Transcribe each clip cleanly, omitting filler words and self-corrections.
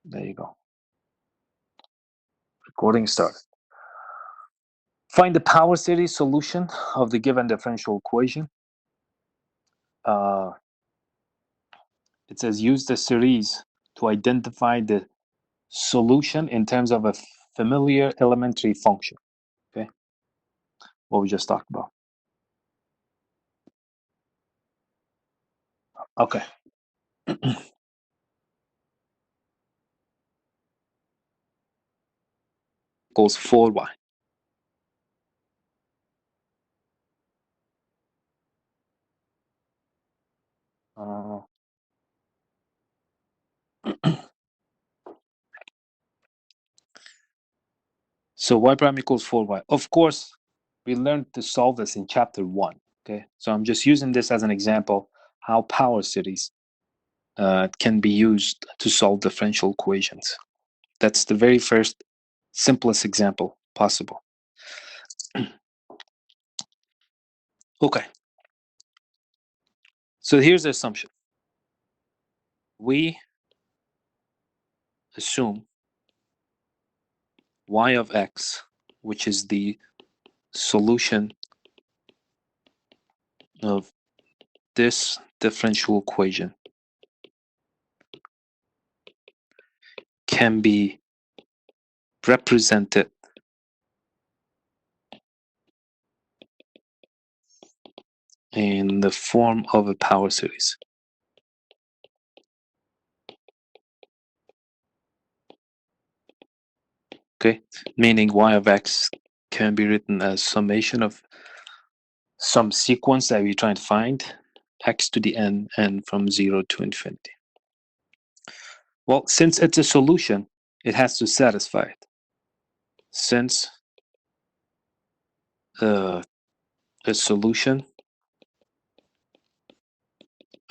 There you go. Recording started. Find the power series solution of the given differential equation. It says use the series to identify the solution in terms of a familiar elementary function. Okay, what we just talked about. Okay. Equals 4y. So y prime equals 4y. Of course, we learned to solve this in chapter 1. Okay, so I'm just using this as an example how power series can be used to solve differential equations. That's the very first simplest example possible. Okay. So here's the assumption. We assume y of x, which is the solution of this differential equation, can be represented in the form of a power series. Okay, meaning y of x can be written as summation of some sequence that we're trying to find, x to the n, and from 0 to infinity. Well, since it's a solution, it has to satisfy it. Since a solution,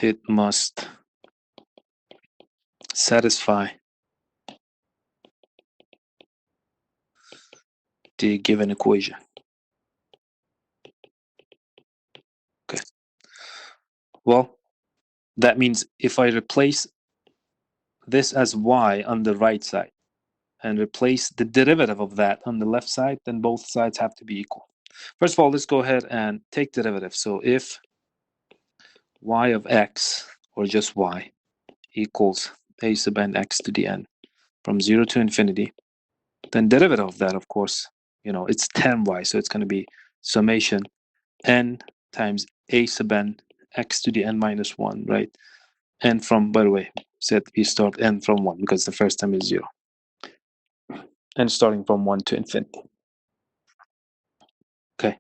it must satisfy the given equation. Okay. Well, that means if I replace this as y on the right side and replace the derivative of that on the left side, then both sides have to be equal. First of all, let's go ahead and take derivative. So if y of x, or just y, equals a sub n x to the n from 0 to infinity, then derivative of that, of course, it's 10y, so it's going to be summation n times a sub n x to the n minus 1, right? And from, by the way, said we start n from 1 because the first time is 0. And starting from 1 to infinity. Okay.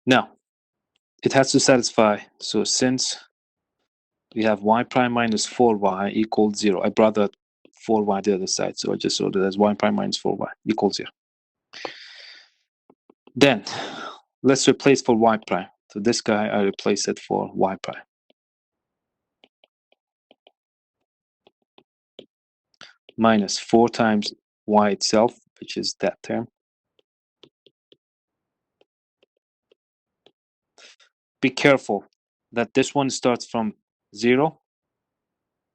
Now, it has to satisfy, so since we have y prime minus 4y equals 0, I brought that 4y to the other side, so I just wrote it as y prime minus 4y equals 0. Then, let's replace for y prime. So this guy, I replace it for y prime. Minus 4 times y itself, which is that term. Be careful that this one starts from 0.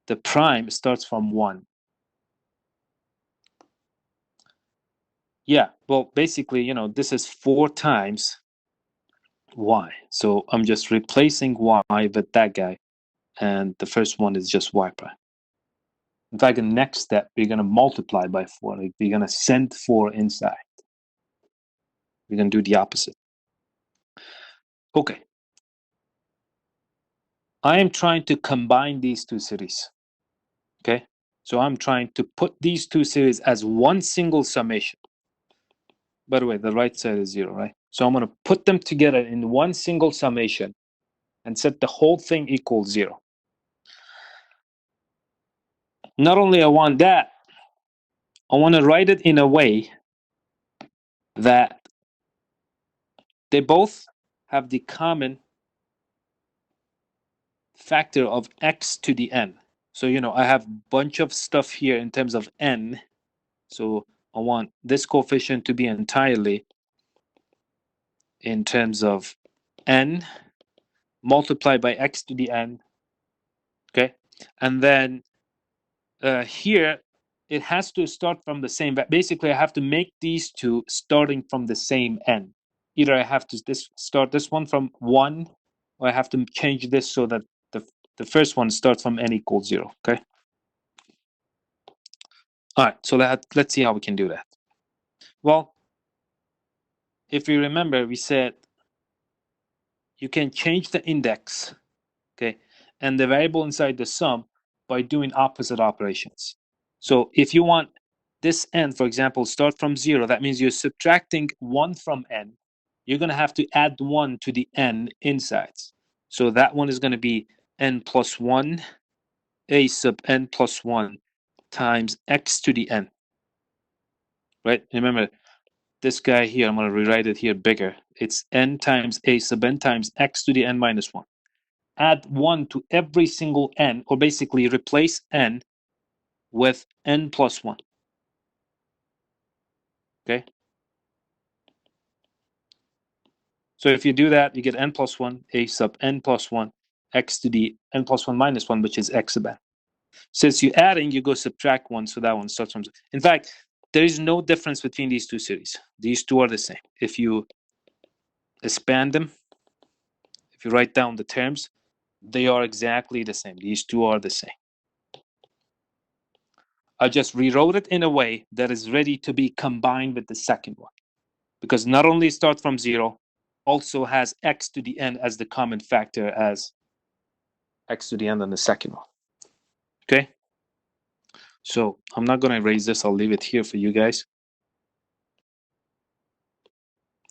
The prime starts from 1. Yeah, well, basically, this is 4 times y. So I'm just replacing y with that guy. And the first one is just y prime. In fact, the next step, we're going to multiply by 4. Like, we're going to send 4 inside. We're going to do the opposite. Okay. I am trying to combine these two series. Okay? So I'm trying to put these two series as one single summation. By the way, the right side is 0, right? So I'm going to put them together in one single summation and set the whole thing equals 0. Not only I want that, I want to write it in a way that they both have the common factor of x to the n. So, I have a bunch of stuff here in terms of n. So I want this coefficient to be entirely in terms of n multiplied by x to the n. Okay. And then here, it has to start from the same. Basically, I have to make these two starting from the same n. Either I have to start this one from 1, or I have to change this so that the first one starts from n equals 0. Okay. All right. So let's see how we can do that. Well, if you remember, we said you can change the index, okay, and the variable inside the sum by doing opposite operations. So if you want this n, for example, start from 0, that means you're subtracting 1 from n. You're going to have to add 1 to the n insides. So that one is going to be n plus 1, a sub n plus 1 times x to the n. Right? Remember, this guy here, I'm going to rewrite it here bigger. It's n times a sub n times x to the n minus 1. Add 1 to every single n, or basically replace n with n plus 1. Okay? So if you do that, you get n plus 1, a sub n plus 1, x to the n plus 1 minus 1, which is x sub n. Since you're adding, you go subtract 1, so that one starts from 0. In fact, there is no difference between these two series. These two are the same. If you expand them, if you write down the terms, they are exactly the same. These two are the same. I just rewrote it in a way that is ready to be combined with the second one. Because not only start from 0, also has x to the n as the common factor as x to the n on the second one. Okay? So I'm not going to erase this. I'll leave it here for you guys.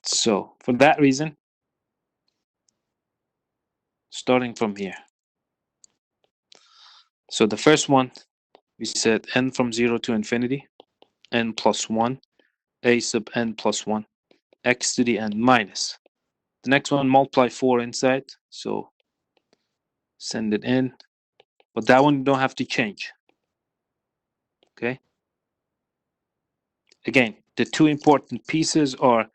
So for that reason, starting from here. So the first one, we said n from 0 to infinity, n plus 1, a sub n plus 1, x to the n minus. The next one, multiply 4 inside. So send it in. But that one you don't have to change. Okay? Again, the two important pieces are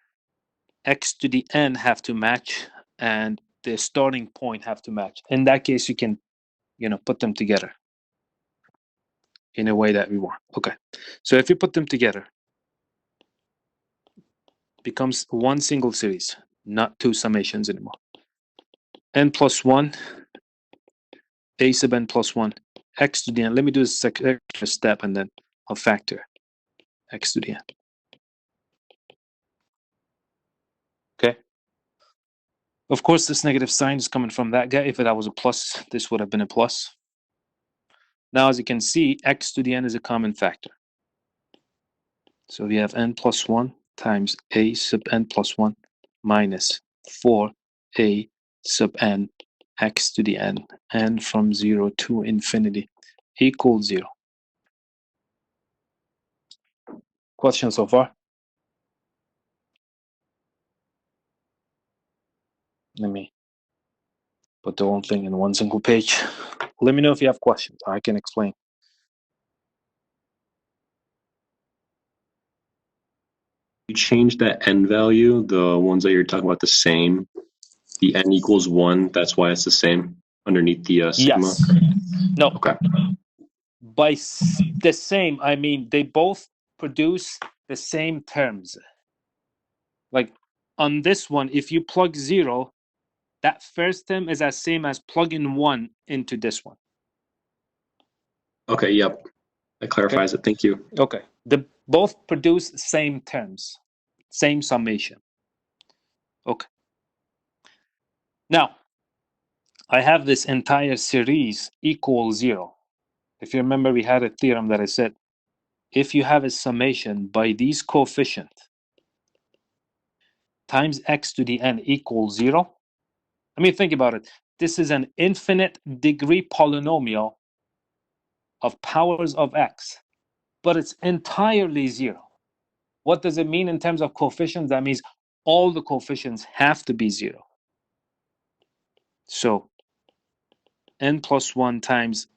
x to the n have to match and the starting point have to match. In that case, you can, put them together in a way that we want. Okay. So if you put them together, it becomes one single series, not two summations anymore. N plus 1, a sub n plus 1, x to the n. Let me do this extra step and then I'll factor x to the n. Okay. Of course, this negative sign is coming from that guy. If that was a plus, this would have been a plus. Now, as you can see, x to the n is a common factor. So we have n plus 1 times a sub n plus 1 minus 4a sub n x to the n from 0 to infinity equals 0. Question so far? Let me put the whole thing in one single page. Let me know if you have questions. I can explain. You change that n value, the ones that you're talking about the same, the n equals 1, that's why it's the same underneath the sigma? Yes. No. Okay. By the same, I mean they both produce the same terms. Like on this one, if you plug 0, that first term is as same as plugging 1 into this one. Okay, yep. That clarifies it. Thank you. Okay. They both produce same terms, same summation. Okay. Now, I have this entire series equals 0. If you remember, we had a theorem that I said, if you have a summation by these coefficients times x to the n equals 0, I mean, think about it. This is an infinite degree polynomial of powers of x, but it's entirely 0. What does it mean in terms of coefficients? That means all the coefficients have to be 0. So n plus 1 times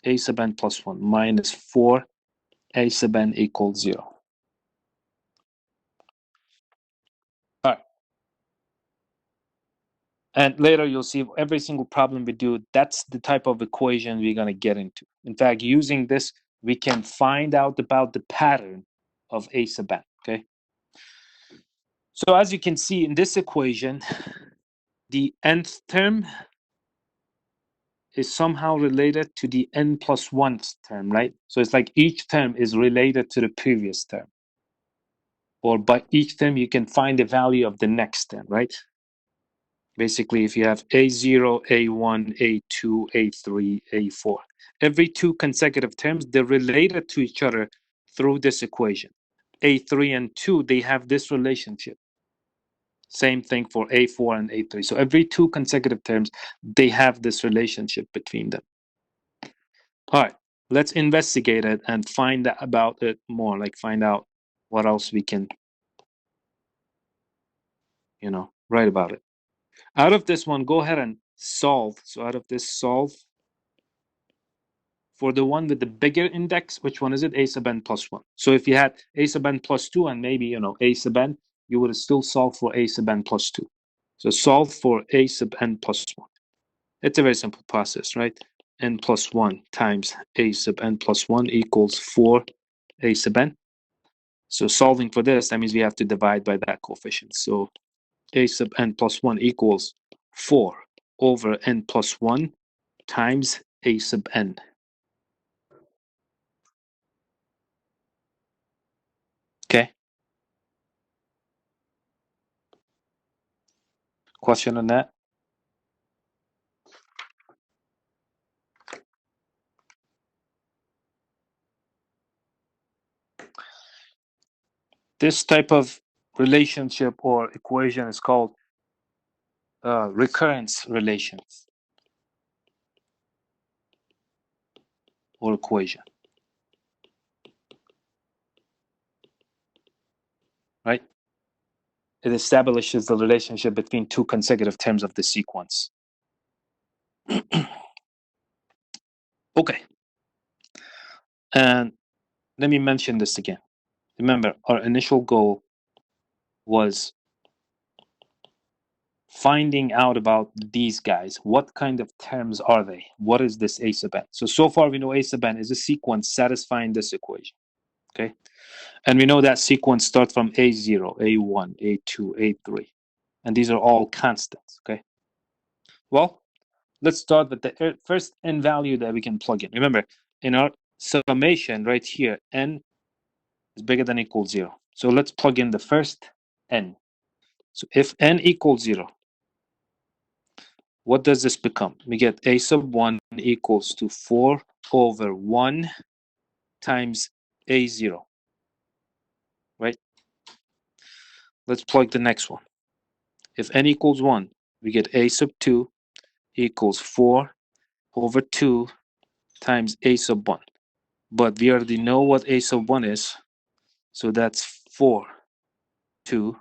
a sub n plus 1 minus 4 a sub n equals 0. All right. And later you'll see every single problem we do, that's the type of equation we're going to get into. In fact, using this, we can find out about the pattern of A sub n, okay? So as you can see in this equation, the nth term is somehow related to the n plus 1th term, right? So it's like each term is related to the previous term. Or by each term, you can find the value of the next term, right? Basically, if you have A0, A1, A2, A3, A4, every two consecutive terms, they're related to each other through this equation. A3 and 2, they have this relationship. Same thing for A4 and A3. So every two consecutive terms, they have this relationship between them. All right, let's investigate it and find out about it more, like find out what else we can, write about it. Out of this one, go ahead and solve. So out of this, solve for the one with the bigger index. Which one is it? A sub n plus 1. So if you had A sub n plus 2 and maybe, A sub n, you would still solve for A sub n plus 2. So solve for A sub n plus 1. It's a very simple process, right? N plus 1 times A sub n plus 1 equals 4 A sub n. So solving for this, that means we have to divide by that coefficient. So A sub n plus 1 equals 4 over n plus 1 times A sub n. Okay. Question on that? This type of relationship or equation is called recurrence relations or equation. Right? It establishes the relationship between two consecutive terms of the sequence. Okay. And let me mention this again. Remember, our initial goal was finding out about these guys. What kind of terms are they? What is this A sub n? So far we know A sub n is a sequence satisfying this equation. Okay. And we know that sequence starts from A0, A1, A2, A3. And these are all constants, okay? Well, let's start with the first n value that we can plug in. Remember, in our summation right here, n is bigger than or equal 0. So let's plug in the first n. So if n equals 0, what does this become? We get A sub 1 equals to 4 over 1 times A0, right? Let's plug the next one. If n equals 1, we get A sub 2 equals 4 over 2 times A sub 1. But we already know what A sub 1 is, so that's 4, 2,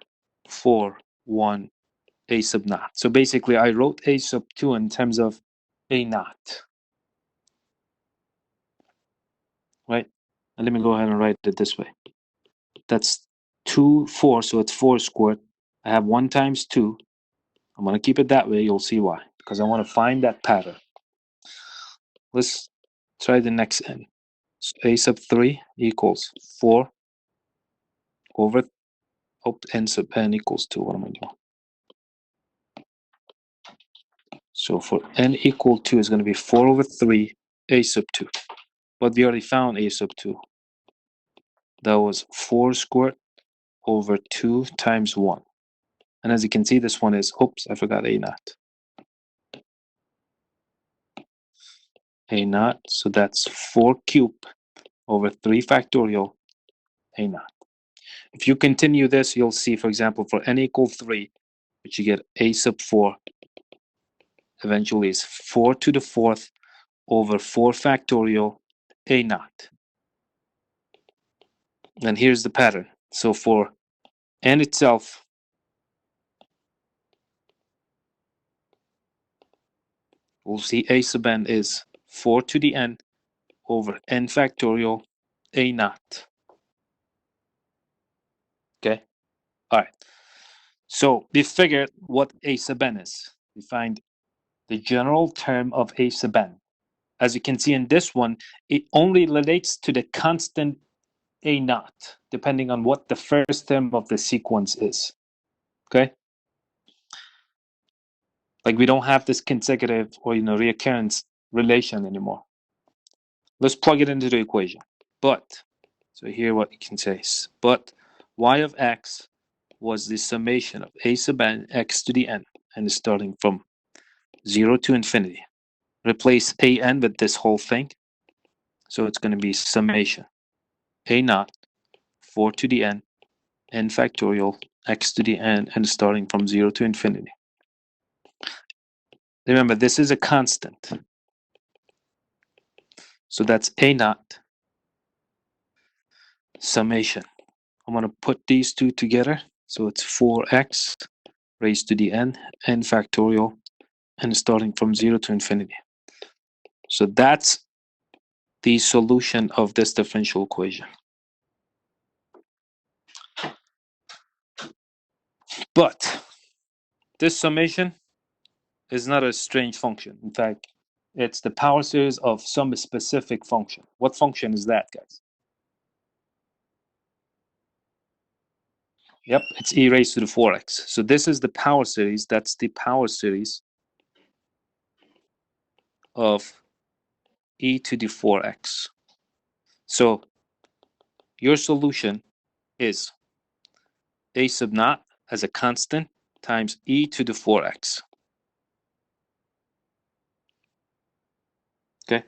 4, 1, A sub naught. So basically, I wrote A sub 2 in terms of A naught. Right? And let me go ahead and write it this way. That's 2, 4, so it's 4 squared. I have 1 times 2. I'm going to keep it that way. You'll see why. Because I want to find that pattern. Let's try the next n. So A sub 3 equals 4 over n sub n equals 2. What am I doing? So for n equal 2 is going to be 4 over 3 A sub 2. But we already found A sub 2. That was 4 squared over 2 times 1. And as you can see, this one is, oops, I forgot A naught. A naught, so that's 4 cubed over 3 factorial A naught. If you continue this, you'll see, for example, for n equal 3, which you get A sub 4, eventually is 4 to the 4th over 4 factorial A naught. And here's the pattern. So for n itself, we'll see A sub n is 4 to the n over n factorial A naught. Okay? All right. So we figured what A sub n is. We find the general term of a sub n. As you can see in this one, it only relates to the constant a naught, depending on what the first term of the sequence is. Okay? Like we don't have this consecutive or reoccurrence relation anymore. Let's plug it into the equation. But, so here what you can say is, but y of x was the summation of a sub n x to the n, and starting from 0 to infinity. Replace a n with this whole thing. So it's going to be summation a naught 4 to the n factorial x to the n, and starting from 0 to infinity. Remember, this is a constant. So that's a naught summation. I'm going to put these two together. So it's 4x raised to the n factorial, and starting from 0 to infinity. So that's the solution of this differential equation. But this summation is not a strange function. In fact, it's the power series of some specific function. What function is that, guys? Yep, it's e raised to the 4x. So this is the power series. That's the power series of e to the 4x. So your solution is a sub naught as a constant times e to the 4x. Okay.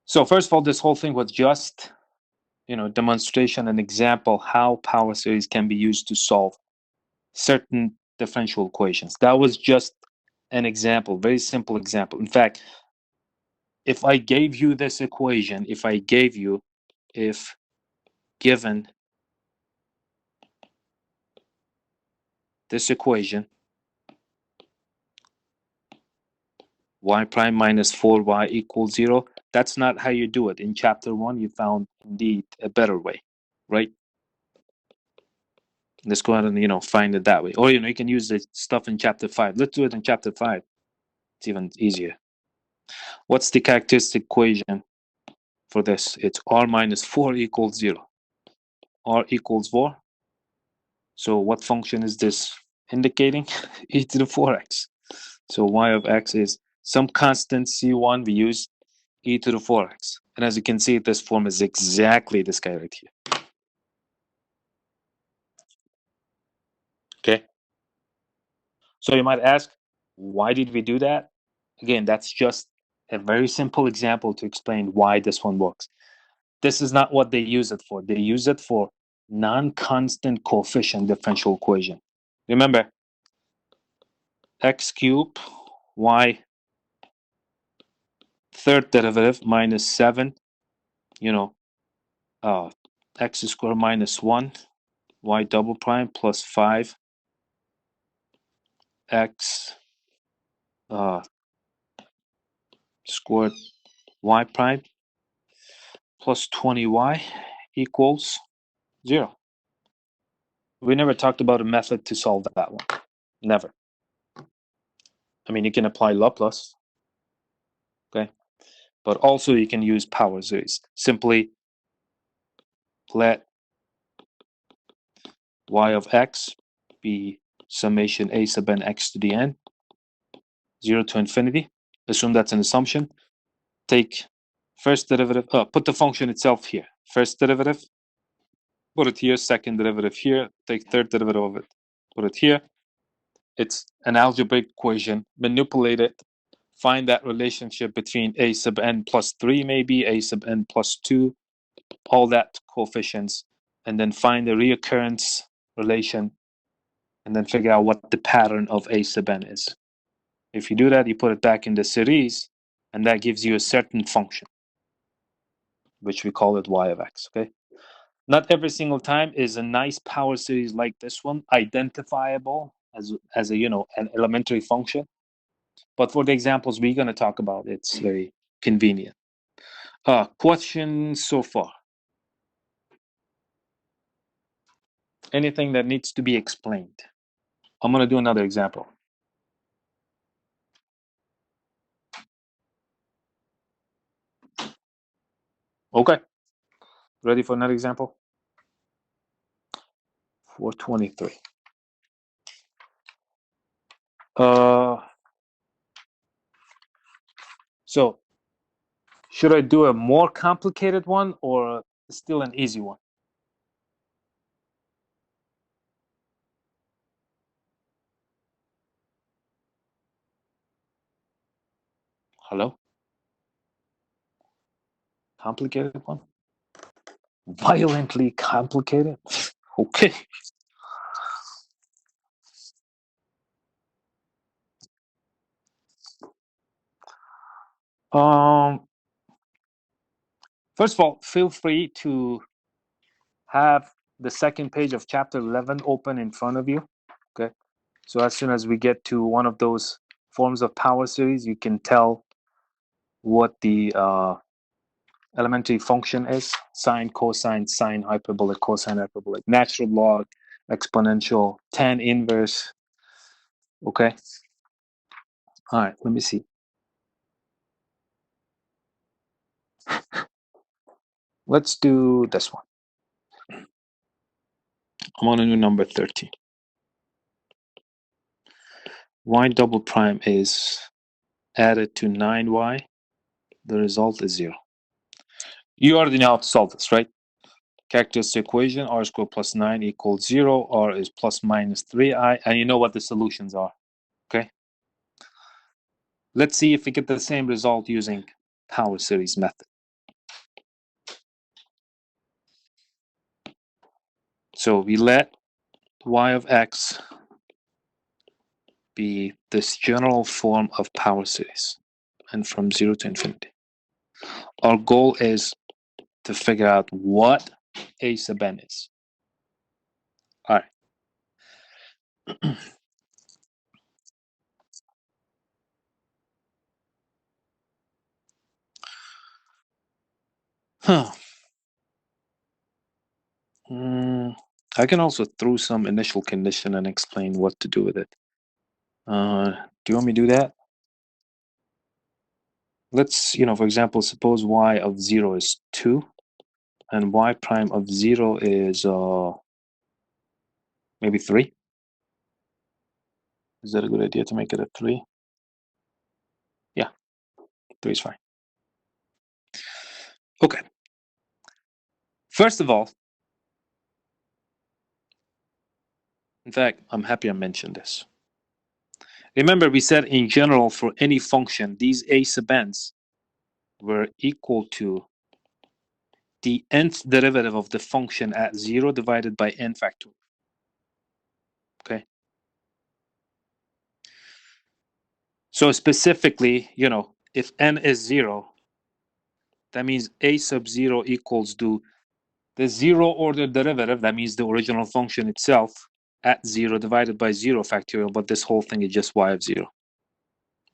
So first of all, this whole thing was just, demonstration and example how power series can be used to solve certain differential equations. That was just an example, very simple example. In fact, if I gave you this equation, if given this equation, y prime minus 4y equals 0, that's not how you do it. In chapter 1, you found indeed a better way, right? Let's go ahead and, find it that way. Or, you can use the stuff in chapter 5. Let's do it in chapter 5. It's even easier. What's the characteristic equation for this? It's r minus 4 equals 0. R equals 4. So what function is this indicating? e to the 4x. So y of x is some constant c1. We use e to the 4x. And as you can see, this form is exactly this guy right here. Okay. So you might ask, why did we do that? Again, that's just a very simple example to explain why this one works. This is not what they use it for. They use it for non-constant coefficient differential equation. Remember, x cubed y third derivative minus 7, x squared minus 1, y double prime plus 5, x squared y prime plus 20y equals 0. We never talked about a method to solve that one. Never. I mean, you can apply Laplace, okay? But also you can use power series. Simply let y of x be summation a sub n x to the n, 0 to infinity. Assume that's an assumption. Take first derivative, put the function itself here. First derivative, put it here. Second derivative here. Take third derivative of it, put it here. It's an algebraic equation. Manipulate it. Find that relationship between a sub n plus 3, maybe, a sub n plus 2, all that coefficients, and then find the reoccurrence relation, and then figure out what the pattern of a sub n is. If you do that, you put it back in the series, and that gives you a certain function, which we call it y of x, okay? Not every single time is a nice power series like this one identifiable as a, an elementary function. But for the examples we're going to talk about, it's very convenient. Questions so far? Anything that needs to be explained? I'm going to do another example. Okay. Ready for another example? 423. So should I do a more complicated one or still an easy one? Hello? Complicated one? Violently complicated? Okay. First of all, feel free to have the second page of chapter 11 open in front of you. Okay. So as soon as we get to one of those forms of power series, you can tell what the elementary function is: sine, cosine, sine, hyperbolic, cosine, hyperbolic, natural log, exponential, tan inverse. Okay. All right, let me see. Let's do this one. I'm on a new number 13. Y double prime is added to 9y. The result is 0. You already know how to solve this, right? Characteristic equation, r squared plus 9 equals 0. R is plus minus 3i. And you know what the solutions are. Okay. Let's see if we get the same result using power series method. So we let y of x be this general form of power series, and from 0 to infinity. Our goal is to figure out what a sub n is. All right. Huh. I can also throw some initial condition and explain what to do with it. Do you want me to do that? Let's, for example, suppose y of 0 is 2 and y prime of 0 is maybe 3. Is that a good idea to make it a 3? Yeah, 3 is fine. Okay. First of all, in fact, I'm happy I mentioned this. Remember, we said in general for any function, these a sub n's were equal to the nth derivative of the function at 0 divided by n factorial. Okay. So specifically, if n is 0, that means a sub 0 equals to the 0 order derivative, that means the original function itself, at 0 divided by 0 factorial, but this whole thing is just y of 0.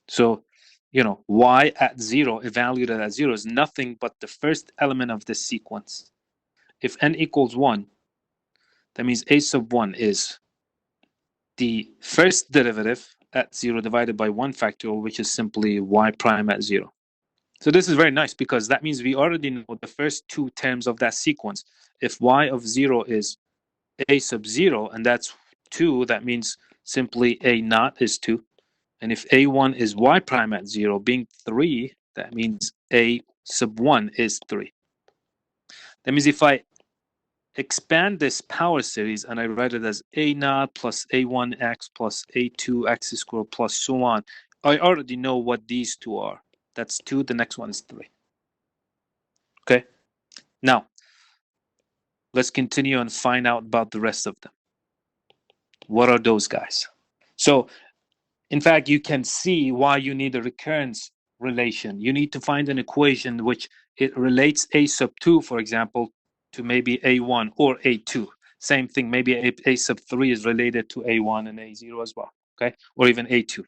So, y at 0, evaluated at 0, is nothing but the first element of this sequence. If n equals 1, that means a sub 1 is the first derivative at 0 divided by 1 factorial, which is simply y prime at 0. So this is very nice because that means we already know the first two terms of that sequence. If y of 0 is a sub 0, and that's 2, that means simply a naught is 2. And if a1 is y prime at 0, being 3, that means a sub 1 is 3. That means if I expand this power series and I write it as a naught plus a1x plus a2x squared plus so on, I already know what these two are. That's 2, the next one is 3. Okay? Now, let's continue and find out about the rest of them. What are those guys? So, in fact, you can see why you need a recurrence relation. You need to find an equation which it relates a sub 2, for example, to maybe a1 or a2. Same thing, maybe a sub 3 is related to a1 and a0 as well, okay? Or even a2.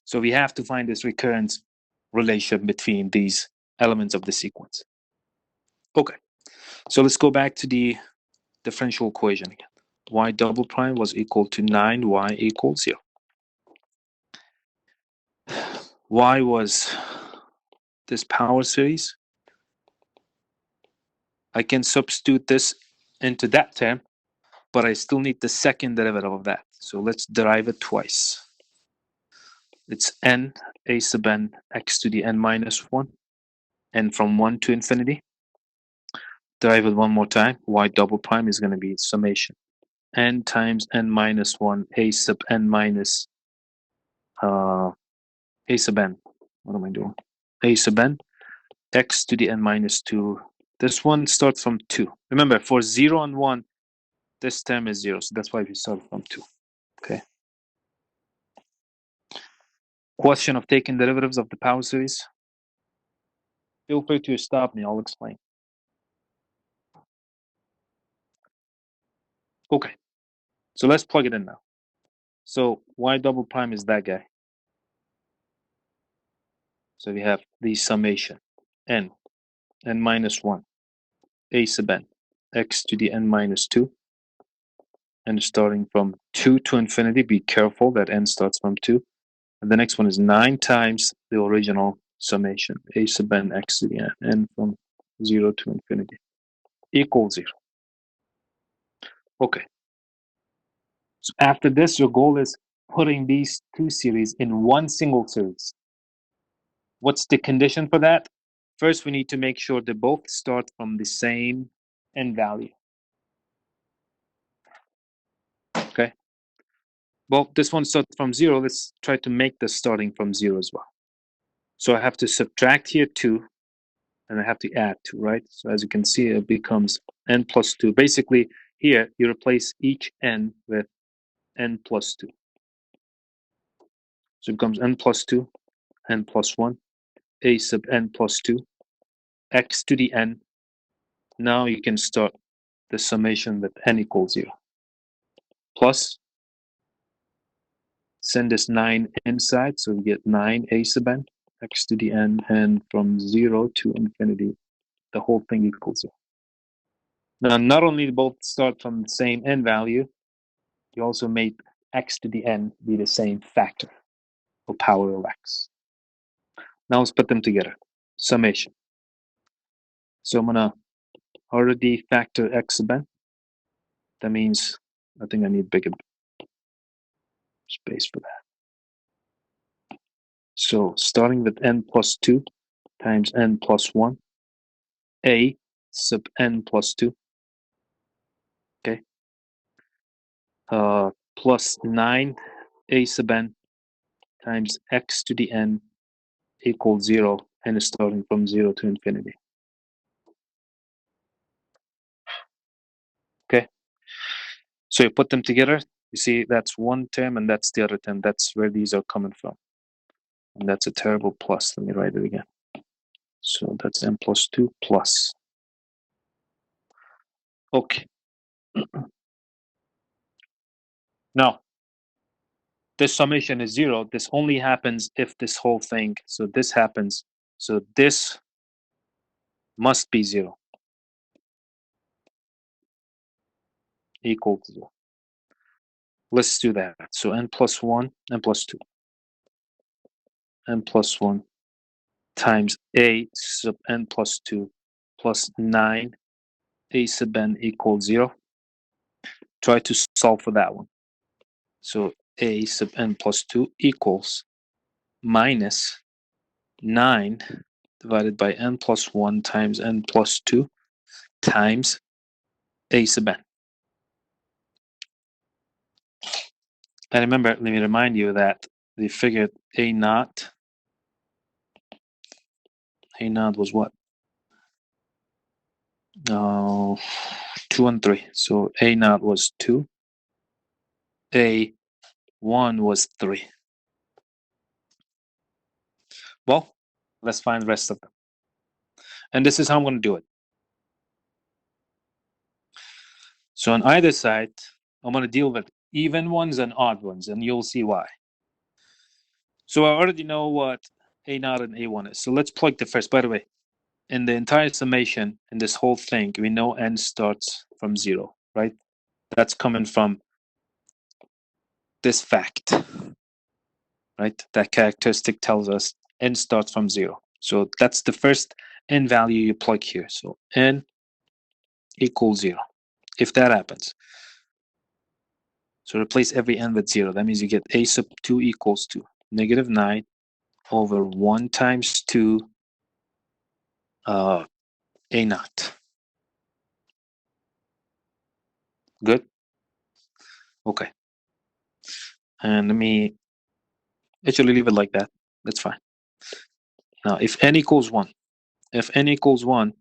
So we have to find this recurrence relation between these elements of the sequence. Okay, so let's go back to the differential equation again. Y double prime was equal to 9y equals 0. Y was this power series. I can substitute this into that term, but I still need the second derivative of that. So let's derive it twice. It's n a sub n x to the n minus 1, and from 1 to infinity. Derive it one more time. Y double prime is going to be summation n times n minus 1 a sub n minus a sub n. What am I doing? A sub n x to the n minus 2. This one starts from 2. Remember, for 0 and 1, this term is 0, so that's why we start from 2. Okay. Question of taking derivatives of the power series. Feel free to stop me, I'll explain. Okay, so let's plug it in now. So y double prime is that guy. So we have the summation n minus 1 a sub n x to the n minus 2, and starting from 2 to infinity. Be careful that n starts from 2. And the next one is 9 times the original summation a sub n x to the n from 0 to infinity equals 0. Okay. So after this, your goal is putting these two series in one single series. What's the condition for that? First, we need to make sure they both start from the same n value. Okay. Well, this one starts from 0. Let's try to make this starting from 0 as well. So I have to subtract here 2, and I have to add 2, right? So as you can see, it becomes n plus 2. Basically, here, you replace each n with n plus 2. So it becomes n plus 2, n plus 1, a sub n plus 2, x to the n. Now you can start the summation with n equals 0. Plus, send this 9 inside, so we get 9 a sub n, x to the n, and from 0 to infinity, the whole thing equals 0. Now, not only both start from the same n value, you also made x to the n be the same factor, or power of x. Now let's put them together. Summation. So I'm gonna already factor x sub n. That means I think I need bigger space for that. So starting with n plus 2 times n plus 1, a sub n plus 2, okay, plus 9 a sub n times x to the n equals 0, and starting from 0 to infinity. Okay, so you put them together, you see that's one term and that's the other term. That's where these are coming from. And that's a terrible plus. Let me write it again. So that's n plus 2 plus. Okay. Now, this summation is 0. This only happens if this whole thing, so this happens. So this must be 0. Equal to 0. Let's do that. So n plus 1, n plus 2. N plus 1 times a sub n plus 2 plus 9 a sub n equals 0. Try to solve for that one. So a sub n plus 2 equals minus 9 divided by n plus 1 times n plus 2 times a sub n. And remember, let me remind you that we figured a naught was what? 2 and 3. So a naught was 2. A 1 was 3. Well, let's find the rest of them. And this is how I'm going to do it. So on either side, I'm going to deal with even ones and odd ones, and you'll see why. So I already know what a naught and a1 is. So let's plug the first. By the way, in the entire summation, in this whole thing, we know n starts from 0, right? That's coming from this fact, right? That characteristic tells us n starts from 0. So that's the first n value you plug here. So n equals 0. If that happens, so replace every n with 0. That means you get a sub 2 equals to negative 9 over 1 times 2 a naught. Good? Okay. And let me actually leave it like that. That's fine. Now, if n equals 1, if n equals 1,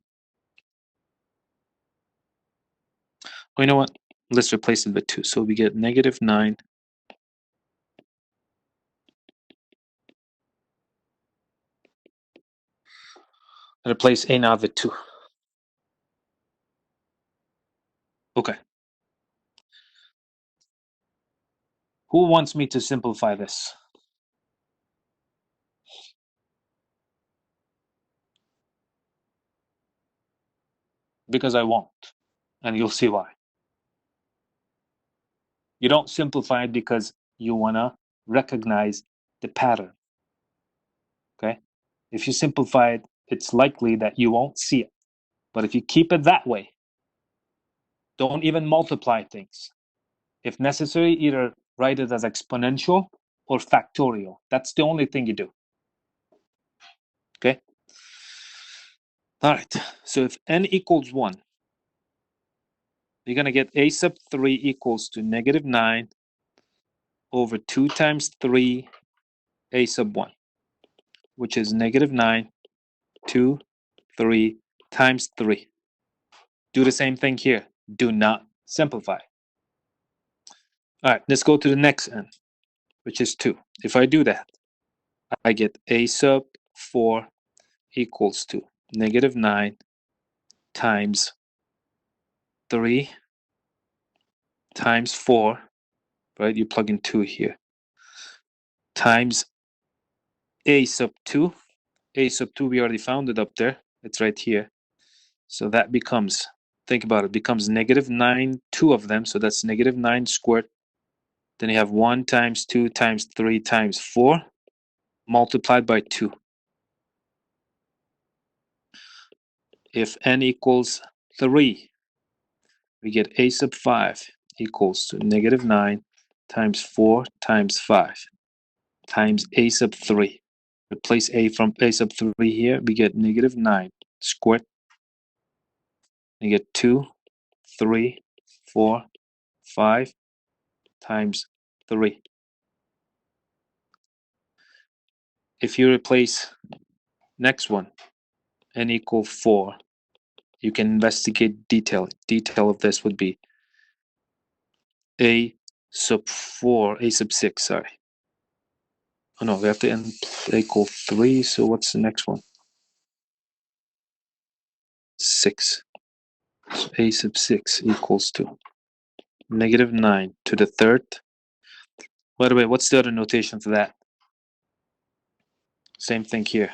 oh, you know what? Let's replace it with 2. So we get negative 9 and replace a naught with 2. Okay. Who wants me to simplify this? Because I won't. And you'll see why. You don't simplify it because you want to recognize the pattern. Okay? If you simplify it, it's likely that you won't see it. But if you keep it that way, don't even multiply things. If necessary, either write it as exponential or factorial. That's the only thing you do. Okay? All right. So if n equals 1, you're going to get a sub 3 equals to negative 9 over 2 times 3 a sub 1, which is negative 9, 2, 3 times 3. Do the same thing here. Do not simplify. All right, let's go to the next n, which is 2. If I do that, I get a sub 4 equals to negative 9 times 3 times 4, right? You plug in 2 here, times a sub 2. A sub 2, we already found it up there. It's right here. So that becomes, think about it, becomes negative 9, 2 of them. So that's negative 9 squared. Then you have 1 times 2 times 3 times 4 multiplied by 2. If n equals 3, we get a sub 5 equals to negative 9 times 4 times 5 times a sub 3. Replace a from a sub 3 here, we get negative 9 squared. You get 2, 3, 4, 5 times 3. If you replace next one, n equal 4, you can investigate detail. Detail of this would be a sub 4, a sub 6, sorry. Oh no, we have to n equal 3, so what's the next one? 6. So a sub 6 equals to negative 9 to the third. By the way, what's the other notation for that? Same thing here.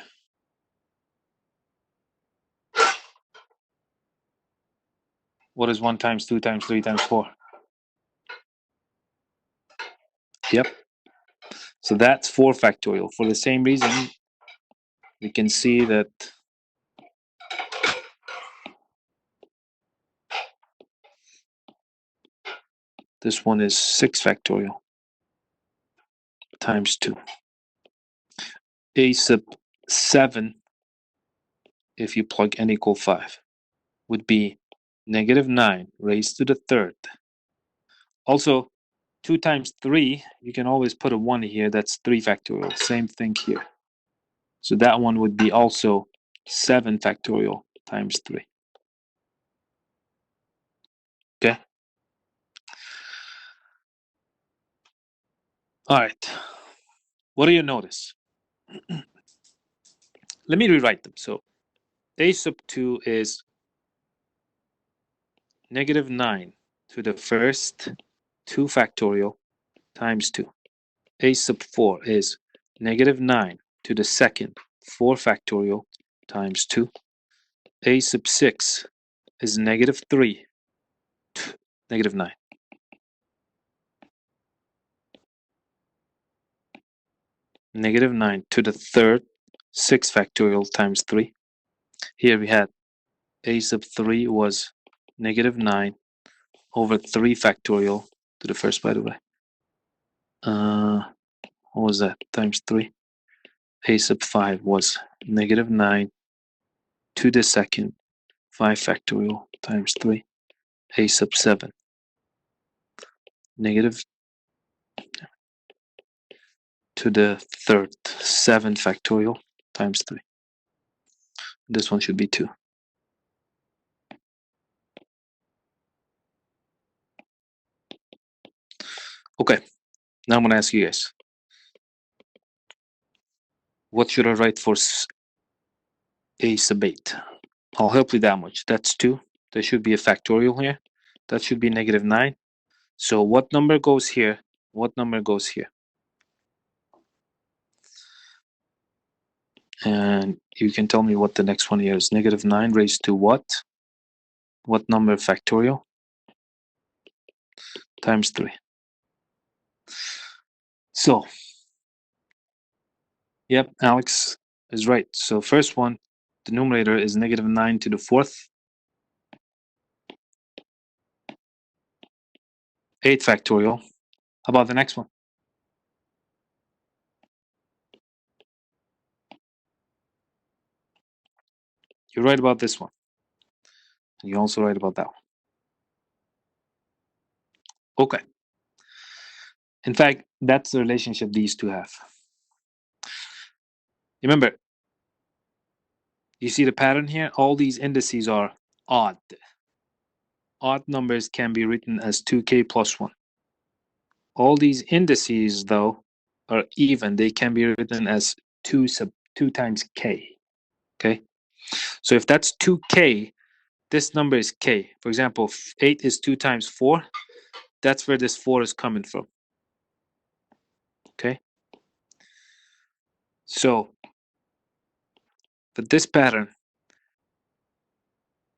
What is 1 times 2 times 3 times 4? Yep. So that's 4 factorial. For the same reason, we can see that this one is 6 factorial times 2. A sub 7, if you plug n equal 5, would be negative 9 raised to the third. Also, 2 times 3, you can always put a 1 here. That's 3 factorial. Same thing here. So that one would be also 7 factorial times 3. Okay? All right. What do you notice? Let me rewrite them. So a sub 2 is negative 9 to the first 2 factorial times 2. A sub 4 is negative 9 to the second 4 factorial times 2. A sub 6 is negative 3 to negative 9. Negative 9 to the third 6 factorial times 3. Here we had a sub 3 was negative 9 over 3 factorial to the first, by the way. What was that? Times 3. A sub 5 was negative 9 to the second 5 factorial times 3. A sub 7. Negative to the third 7 factorial times 3. This one should be 2. Okay, now I'm going to ask you guys. What should I write for A sub 8? I'll help you that much. That's 2. There should be a factorial here. That should be negative 9. So what number goes here? What number goes here? And you can tell me what the next one here is. Negative 9 raised to what? What number factorial? Times 3. So, yep, Alex is right. So first one, the numerator is negative 9 to the fourth. 8 factorial. How about the next one? You're right about this one. You're also right about that one. Okay. In fact, that's the relationship these two have. Remember, you see the pattern here? All these indices are odd. Odd numbers can be written as 2k plus 1. All these indices, though, are even. They can be written as 2 times k. Okay? So if that's 2k, this number is k. For example, 8 is 2 times 4. That's where this 4 is coming from. Okay? So, for this pattern,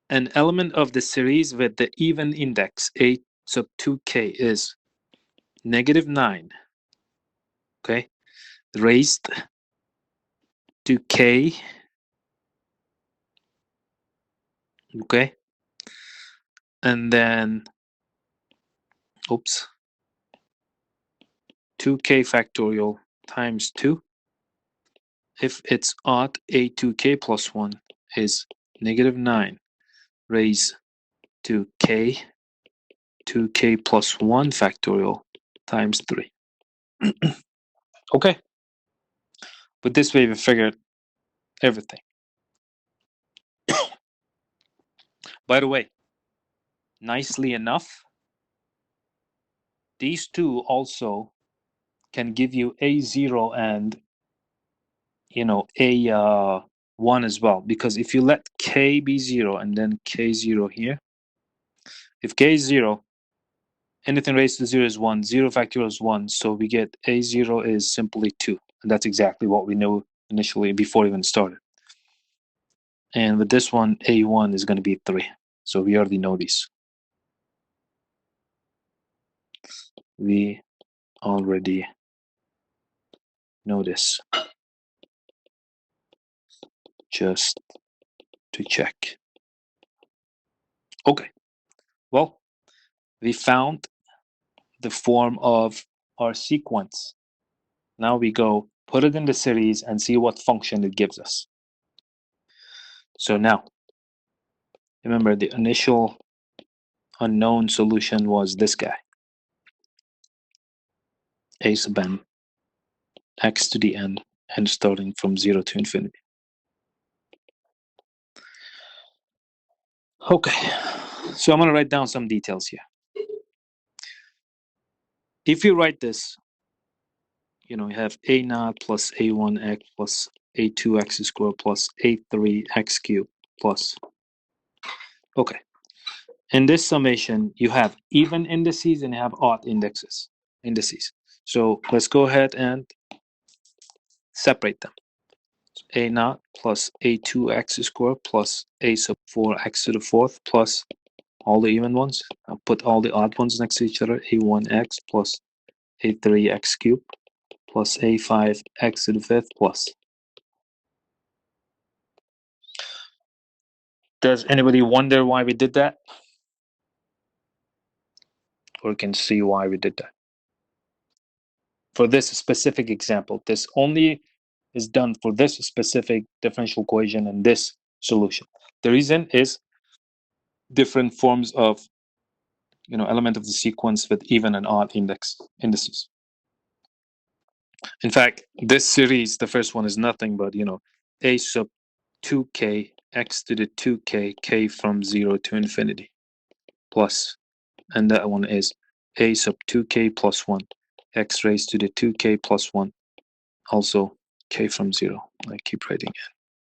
an element of the series with the even index 8 sub 2k is negative 9, okay, raised to k, okay, and then, oops, 2k factorial times 2. If it's odd, a2k plus 1 is negative 9 raised to k, 2k plus 1 factorial times 3. Okay. But this way we figured everything. By the way, nicely enough, these two also can give you A0 and, you know, A1 as well. Because if you let K be 0 and then K0 here, if K is 0, anything raised to 0 is 1, 0 factorial is 1, so we get A0 is simply 2. And that's exactly what we knew initially before we even started. And with this one, A1 is going to be 3. So we already know these. We already know this. Just to check. Okay. Well, we found the form of our sequence. Now we go put it in the series and see what function it gives us. So now, remember the initial unknown solution was this guy. A sub n, x to the n, and starting from 0 to infinity. Okay, so I'm going to write down some details here. If you write this, you know, you have a naught plus a1x plus a2x squared plus a3x cubed plus. Okay. In this summation, you have even indices and you have odd indices. So let's go ahead and separate them. So a naught plus a2x squared plus a sub 4x to the fourth plus all the even ones. I'll put all the odd ones next to each other. a1x plus a3x cubed plus a5x to the fifth plus. Does anybody wonder why we did that? we can see why we did that. For this specific example, this only is done for this specific differential equation and this solution. The reason is different forms of element of the sequence with even and odd indices. In fact, this series, the first one is nothing but a sub 2k x to the 2k k from 0 to infinity plus, and that one is a sub 2k plus 1 x raised to the 2k plus 1, also k from 0. I keep writing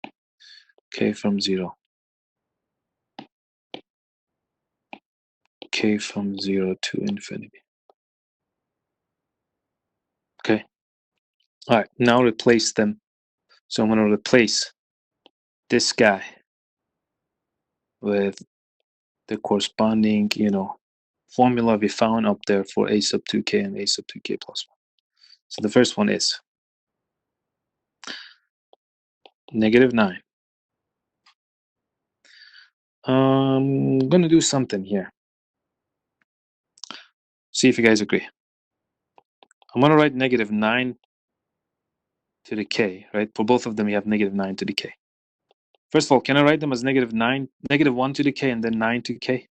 it. K from 0. K from 0 to infinity. Okay. All right, now replace them. So I'm going to replace this guy with the corresponding, formula we found up there for a sub 2k and a sub 2k plus 1. So the first one is -9. I'm going to do something here. See if you guys agree. I'm going to write -9 to the k, right? For both of them, you have -9 to the k. First of all, can I write them as -9, -1 to the k, and then 9 to k?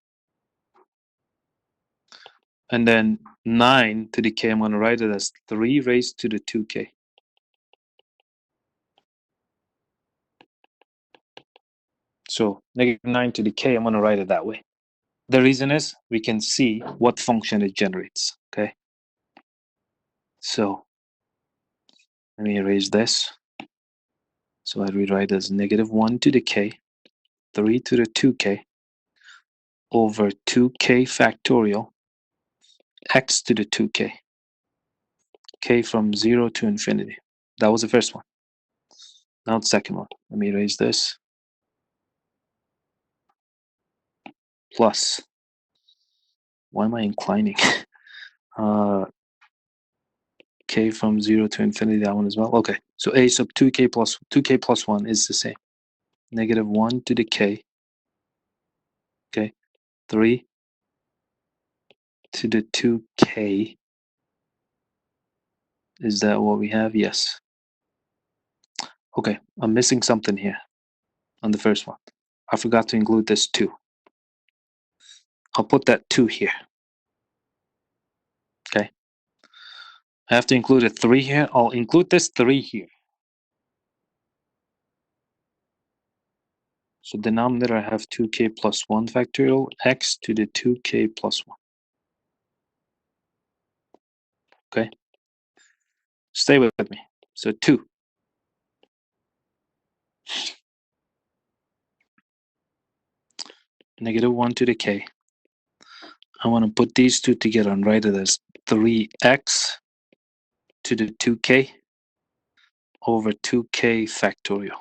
And then 9 to the k, I'm going to write it as 3 raised to the 2k. So -9 to the k, I'm going to write it that way. The reason is we can see what function it generates, okay? So let me erase this. So I rewrite as -1 to the k, 3 to the 2k, over 2k factorial, x to the 2k, k from 0 to infinity. That was the first one. Now the second one. Let me erase this. Plus, why am I inclining? K from 0 to infinity, that one as well. Okay, so a sub 2k plus 1 is the same. -1 to the k, okay, 3 to the 2k. Is that what we have? Yes. Okay, I'm missing something here on the first one. I forgot to include this 2. I'll put that 2 here. Okay. I have to include a 3 here. I'll include this 3 here. So denominator, I have 2k plus 1 factorial, x to the 2k plus 1. Okay. Stay with me. So 2. -1 to the k. I want to put these two together and write it as 3x to the 2k over 2k factorial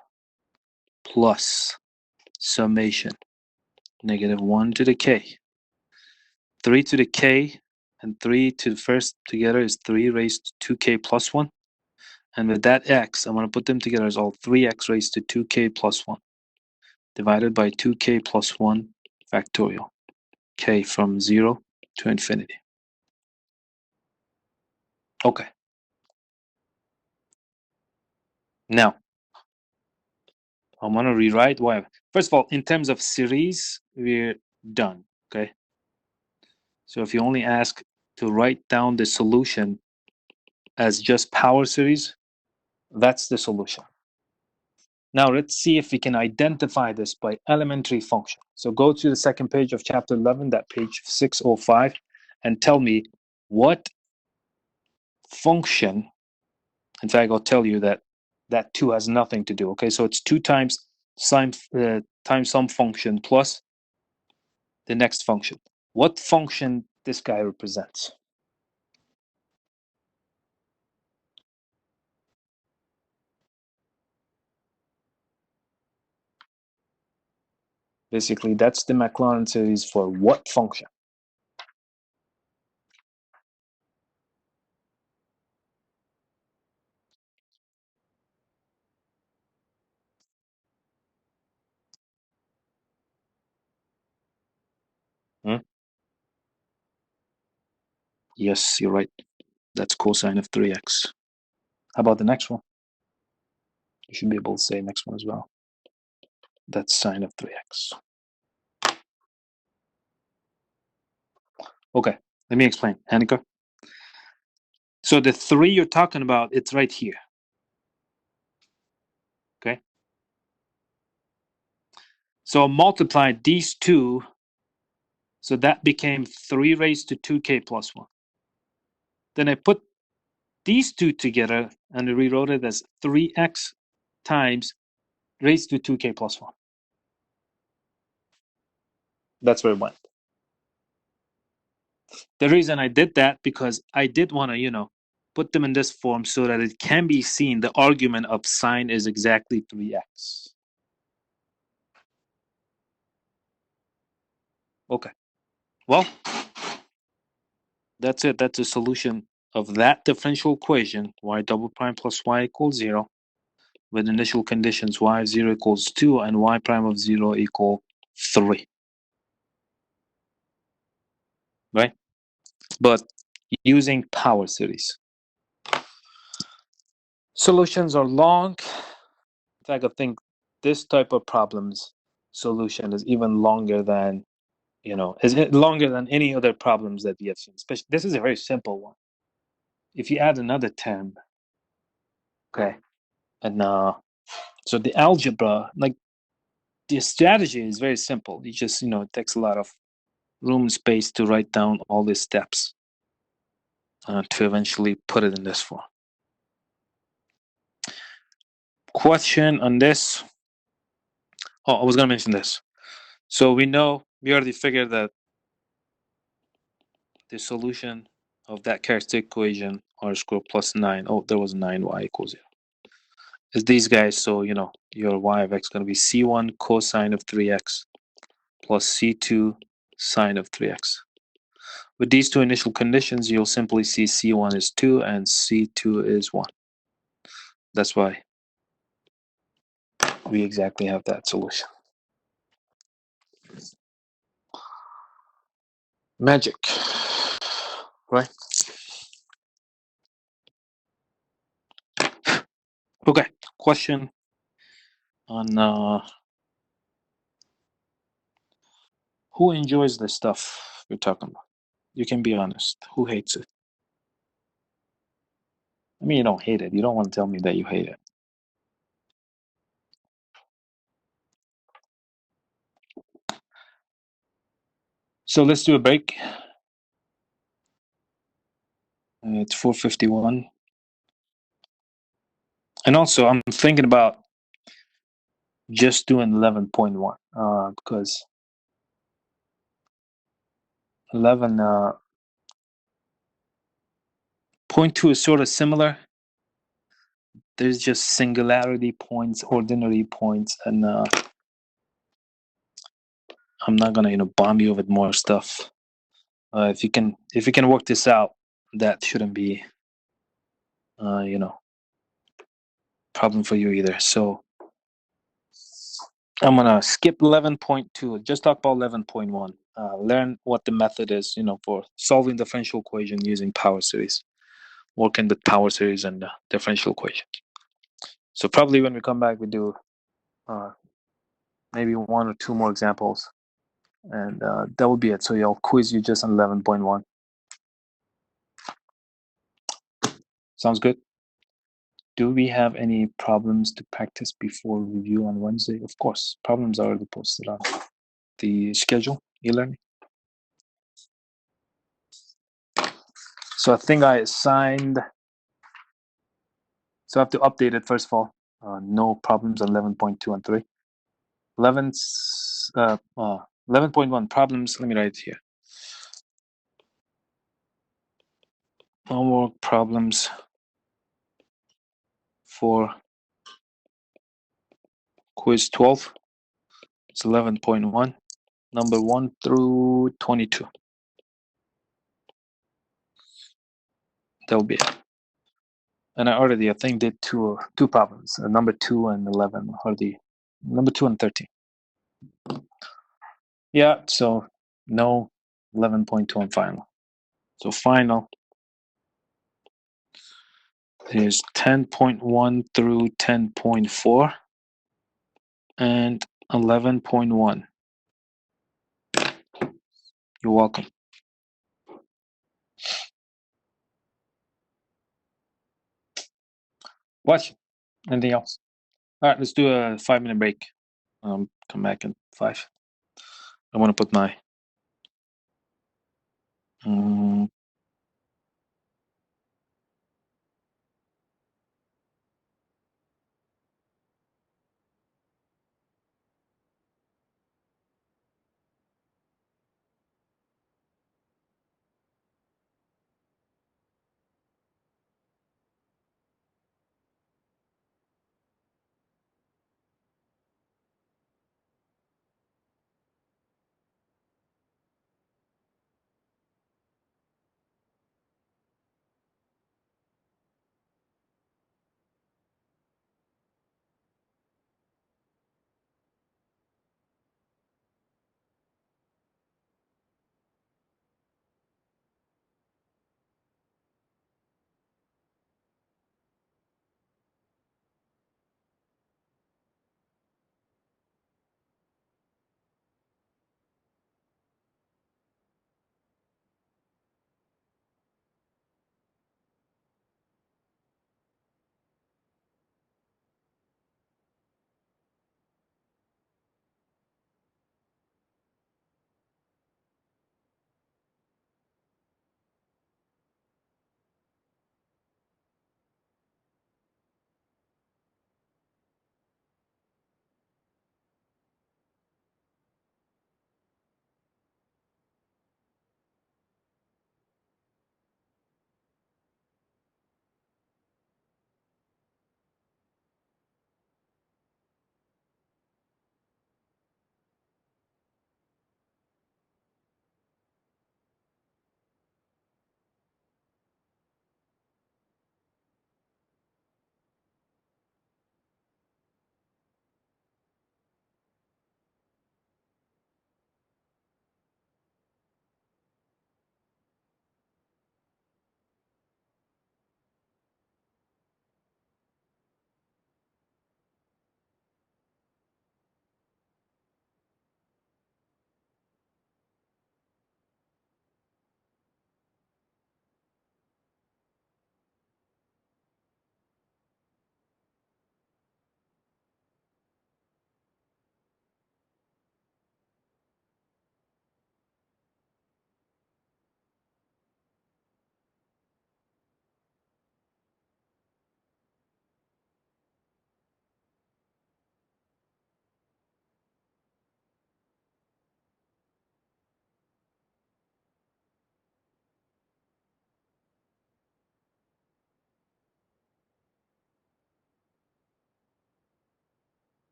plus summation -1 to the k. 3 to the k and 3 to the first together is 3 raised to 2k plus 1. And with that x, I'm going to put them together as all 3x raised to 2k plus 1 divided by 2k plus 1 factorial, k from 0 to infinity. Okay. Now, I'm going to rewrite why. First of all, in terms of series, we're done, okay? So if you only ask to write down the solution as just power series, that's the solution. Now let's see if we can identify this by elementary function. So go to the second page of chapter 11, that page 605, and tell me what function. In fact, I'll tell you that that 2 has nothing to do. Okay, so it's 2 times some function plus the next function. What function this guy represents? Basically, that's the Maclaurin series for what function? Hmm? Yes, you're right. That's cosine of 3x. How about the next one? You should be able to say next one as well. That's sine of 3x. Okay, let me explain. Hanika. So the 3 you're talking about, it's right here. Okay. So multiply these two. So that became 3 raised to 2k plus 1. Then I put these two together and I rewrote it as 3x times raised to 2k plus 1. That's where it went. The reason I did that, because I did want to, put them in this form so that it can be seen the argument of sine is exactly 3x. Okay. Well, that's it. That's the solution of that differential equation, y double prime plus y equals 0, with initial conditions y of 0 equals 2 and y prime of 0 equal 3. Right? But using power series. Solutions are long. In fact, I think this type of problems solution is even longer than, is longer than any other problems that we have seen. Especially, this is a very simple one. If you add another term, okay, and so the algebra, like the strategy is very simple. You just, it takes a lot of room and space to write down all these steps to eventually put it in this form. Question on this. Oh, I was going to mention this. So we already figured that the solution of that characteristic equation, r squared plus 9, there was 9y equals 0, is these guys. So, your y of x is going to be c1 cosine of 3x plus c2 sine of 3x. With these two initial conditions, you'll simply see c1 is 2 and c2 is 1. That's why we exactly have that solution. Magic, right? Okay, question on who enjoys this stuff you're talking about? You can be honest. Who hates it? I mean, you don't hate it. You don't want to tell me that you hate it. So let's do a break. It's 4:51. And also, I'm thinking about just doing 11.1 because 11.2 is sort of similar. There's just singularity points, ordinary points, and I'm not gonna, bomb you with more stuff. If you can work this out, that shouldn't be, problem for you either. So I'm gonna skip 11.2. Just talk about 11.1. Learn what the method is, for solving differential equation using power series, working with power series and differential equation. So probably when we come back, we do maybe 1 or 2 more examples, and that will be it. So I'll quiz you just on 11.1. Sounds good? Do we have any problems to practice before review on Wednesday? Of course, problems are already posted on the schedule, e-learning. So I think I assigned, so I have to update it first of all. No problems on 11.2 and 3. 11.1 problems, let me write it here. Homework problems for quiz 12. It's 11.1, number 1 through 22. That will be it. And I think, did two problems. Number 2 and 11, number 2 and 13. Yeah, so no 11.2 on final. So final is 10.1 through 10.4 and 11.1. You're welcome. What? Anything else? All right, let's do a 5-minute break. Come back in 5. I want to put my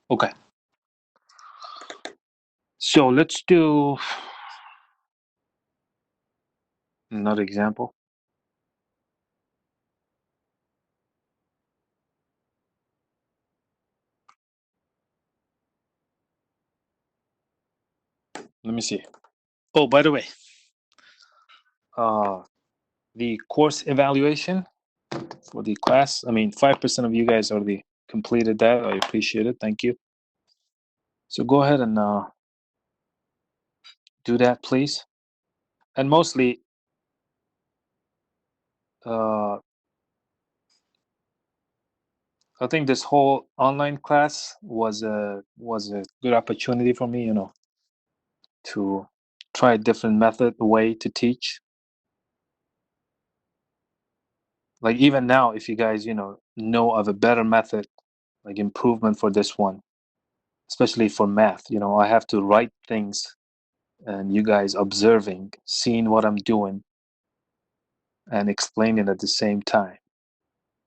Okay. So let's do another example. Let me see. Oh, by the way, the course evaluation for the class. I mean, 5% of you guys already completed that. I appreciate it. Thank you. So go ahead and do that, please. And mostly, I think this whole online class was a good opportunity for me, to try a different method, way to teach. Like even now, if you guys, know of a better method, like improvement for this one, especially for math, I have to write things and you guys observing, seeing what I'm doing and explaining at the same time,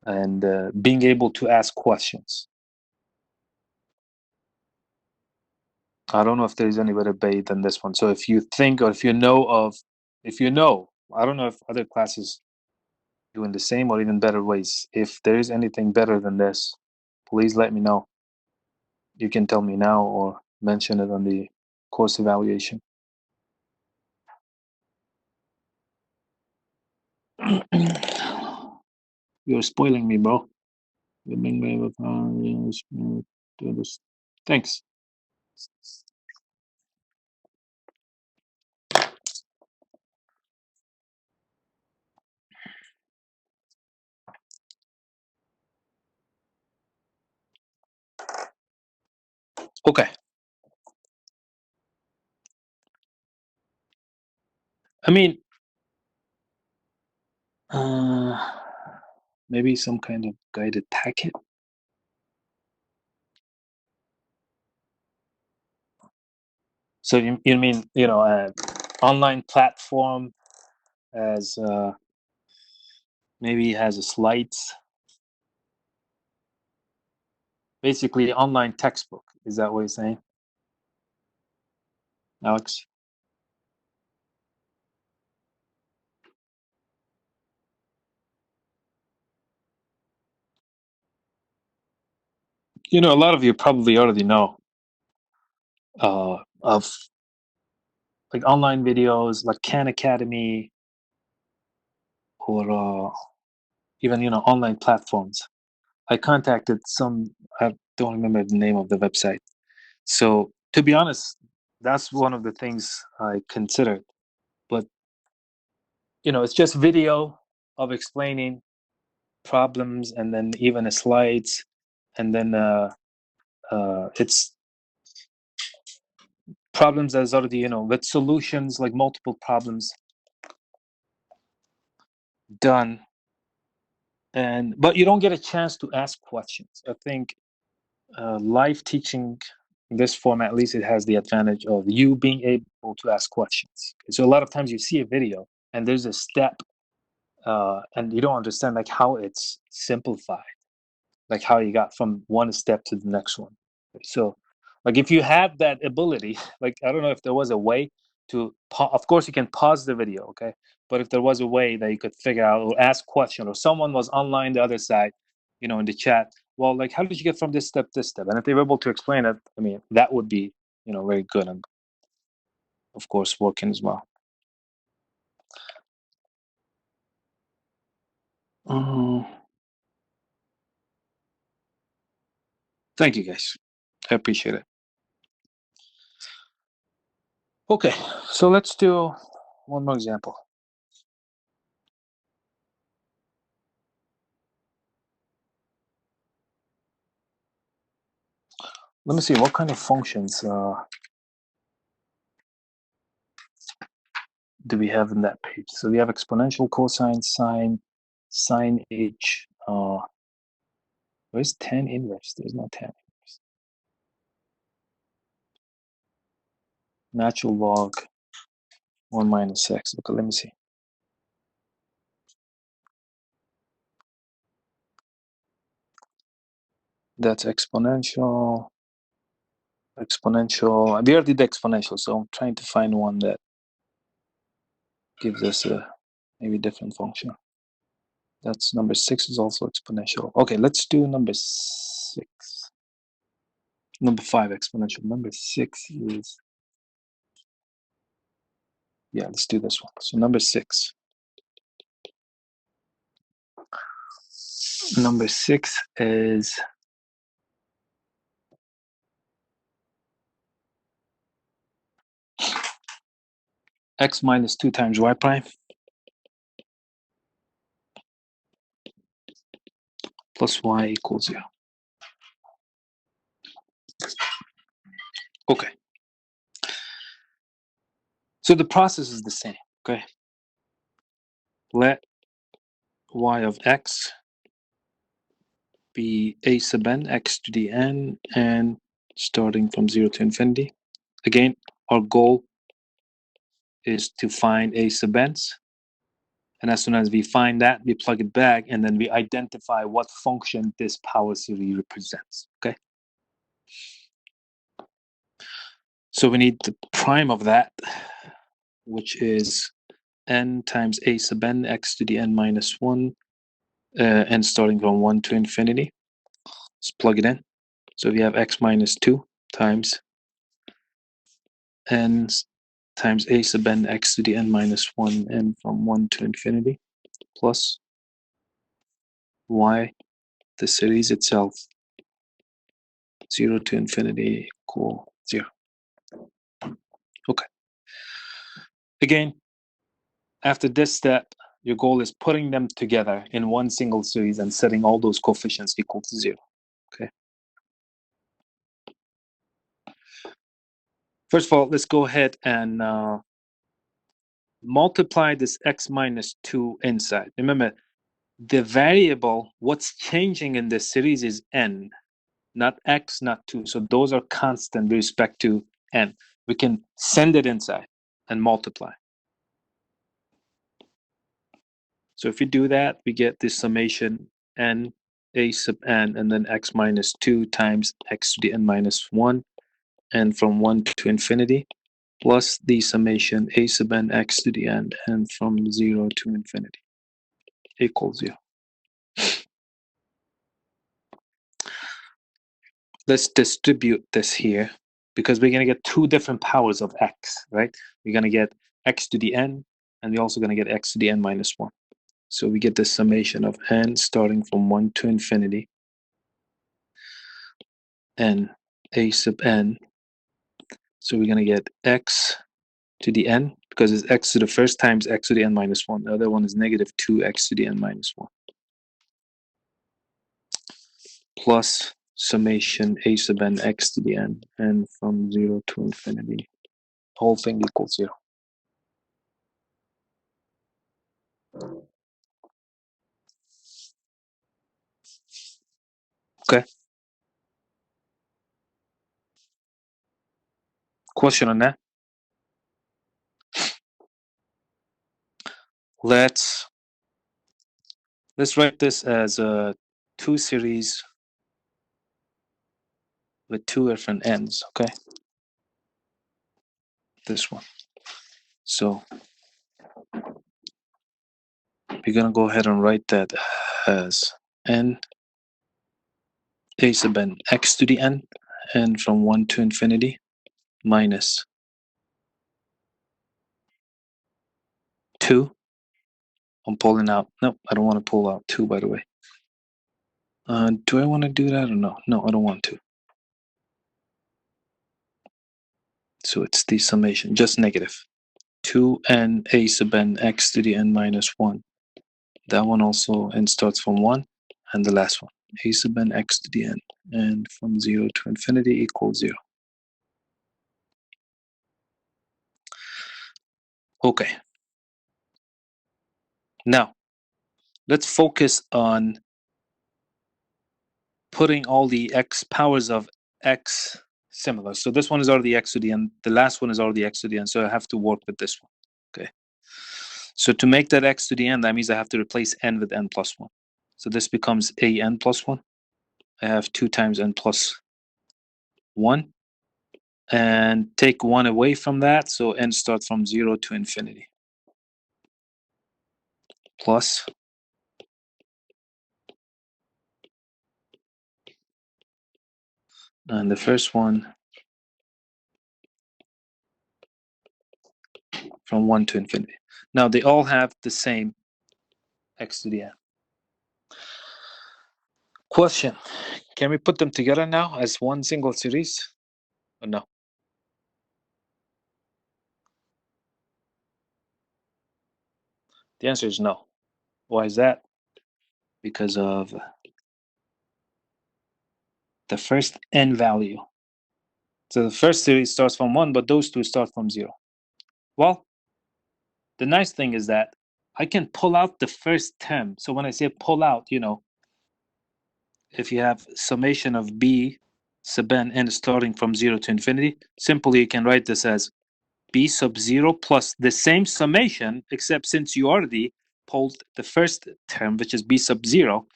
and being able to ask questions. I don't know if there's any better way than this one. So if you think, or if you know, I don't know if other classes doing the same or even better ways. If there is anything better than this, please let me know. You can tell me now or mention it on the course evaluation. You're spoiling me, bro. Thanks. Okay. I mean, maybe some kind of guided packet. So you mean, online platform as maybe has a slides, basically online textbook. Is that what you're saying, Alex? A lot of you probably already know of like online videos like Khan Academy, or even online platforms. I contacted some. I don't remember the name of the website. So to be honest, that's one of the things I considered. But it's just video of explaining problems, and then even a slides, and then it's problems that's already with solutions, like multiple problems done. But you don't get a chance to ask questions. I think live teaching in this form, at least, it has the advantage of you being able to ask questions. So a lot of times you see a video and there's a step, and you don't understand like how it's simplified, like how you got from one step to the next one. So like if you have that ability, like I don't know if there was a way to of course you can pause the video, okay, but if there was a way that you could figure out or ask question, or someone was online the other side, in the chat, well, like how did you get from this step to this step, and if they were able to explain it, I mean, that would be very good, and of course working as well. Thank you, guys. I appreciate it. Okay, so let's do one more example. Let me see what kind of functions do we have in that page. So we have exponential, cosine, sine h. Where's tan inverse? There's no tan inverse. Natural log 1 minus x. Okay, let me see. That's exponential. exponential. We already did exponential, so I'm trying to find one that gives us a maybe different function. That's number 6 is also exponential. Okay, let's do number 6. Number 5 exponential. Number 6 is, yeah, let's do this one. So number 6. Number 6 is x minus 2 times y prime plus y equals 0. Okay. So the process is the same, okay? Let y of x be a sub n, x to the n, and starting from 0 to infinity. Again, our goal is to find a sub n's. And as soon as we find that, we plug it back, and then we identify what function this power series represents, okay? So we need the prime of that, which is n times a sub n, x to the n minus 1, and starting from 1 to infinity. Let's plug it in. So we have x minus 2 times n times a sub n, x to the n minus 1, and from 1 to infinity, plus y, the series itself, 0 to infinity equal 0. Okay. Again, after this step, your goal is putting them together in one single series and setting all those coefficients equal to 0. Okay. First of all, let's go ahead and multiply this x minus 2 inside. Remember, the variable, what's changing in this series is n, not x, not 2. So those are constant with respect to n. We can send it inside and multiply. So if we do that, we get this summation n a sub n, and then x minus 2 times x to the n minus 1, and from 1 to infinity, plus the summation a sub n x to the n, and from 0 to infinity, equals 0. Let's distribute this here, because we're going to get 2 different powers of x, right? We're going to get x to the n, and we're also going to get x to the n minus 1. So we get the summation of n starting from 1 to infinity, and a sub n. So we're going to get x to the n, because it's x to the first times x to the n minus 1. The other one is negative 2x to the n minus 1. Plus summation a sub n x to the n, and from 0 to infinity, whole thing equals 0. Okay. Question on that? Let's write this as a 2 series with 2 different ends, okay? This one. So we're gonna go ahead and write that as n a sub n x to the n, and from 1 to infinity, minus 2. I'm pulling out. Nope, I don't want to pull out 2, by the way. Do I want to do that or no? No, I don't want to. So it's the summation, just negative. 2n a sub n x to the n minus 1. That one also n starts from 1. And the last one, a sub n x to the n, and from 0 to infinity equals 0. Okay. Now, let's focus on putting all the x powers of x similar. So this one is already x to the n. The last one is already x to the n. So I have to work with this one. Okay. So to make that x to the n, that means I have to replace n with n plus 1. So this becomes a n plus 1. I have 2 times n plus 1 and take 1 away from that, so n starts from 0 to infinity. Plus and the first one from 1 to infinity. Now they all have the same x to the n. Question: can we put them together now as one single series or no? The answer is no. Why is that? Because of the first n value. So the first series starts from 1, but those two start from 0. Well, the nice thing is that I can pull out the first term. So when I say pull out, if you have summation of b sub n starting from 0 to infinity, simply you can write this as b sub 0 plus the same summation, except since you already pulled the first term, which is b sub 0,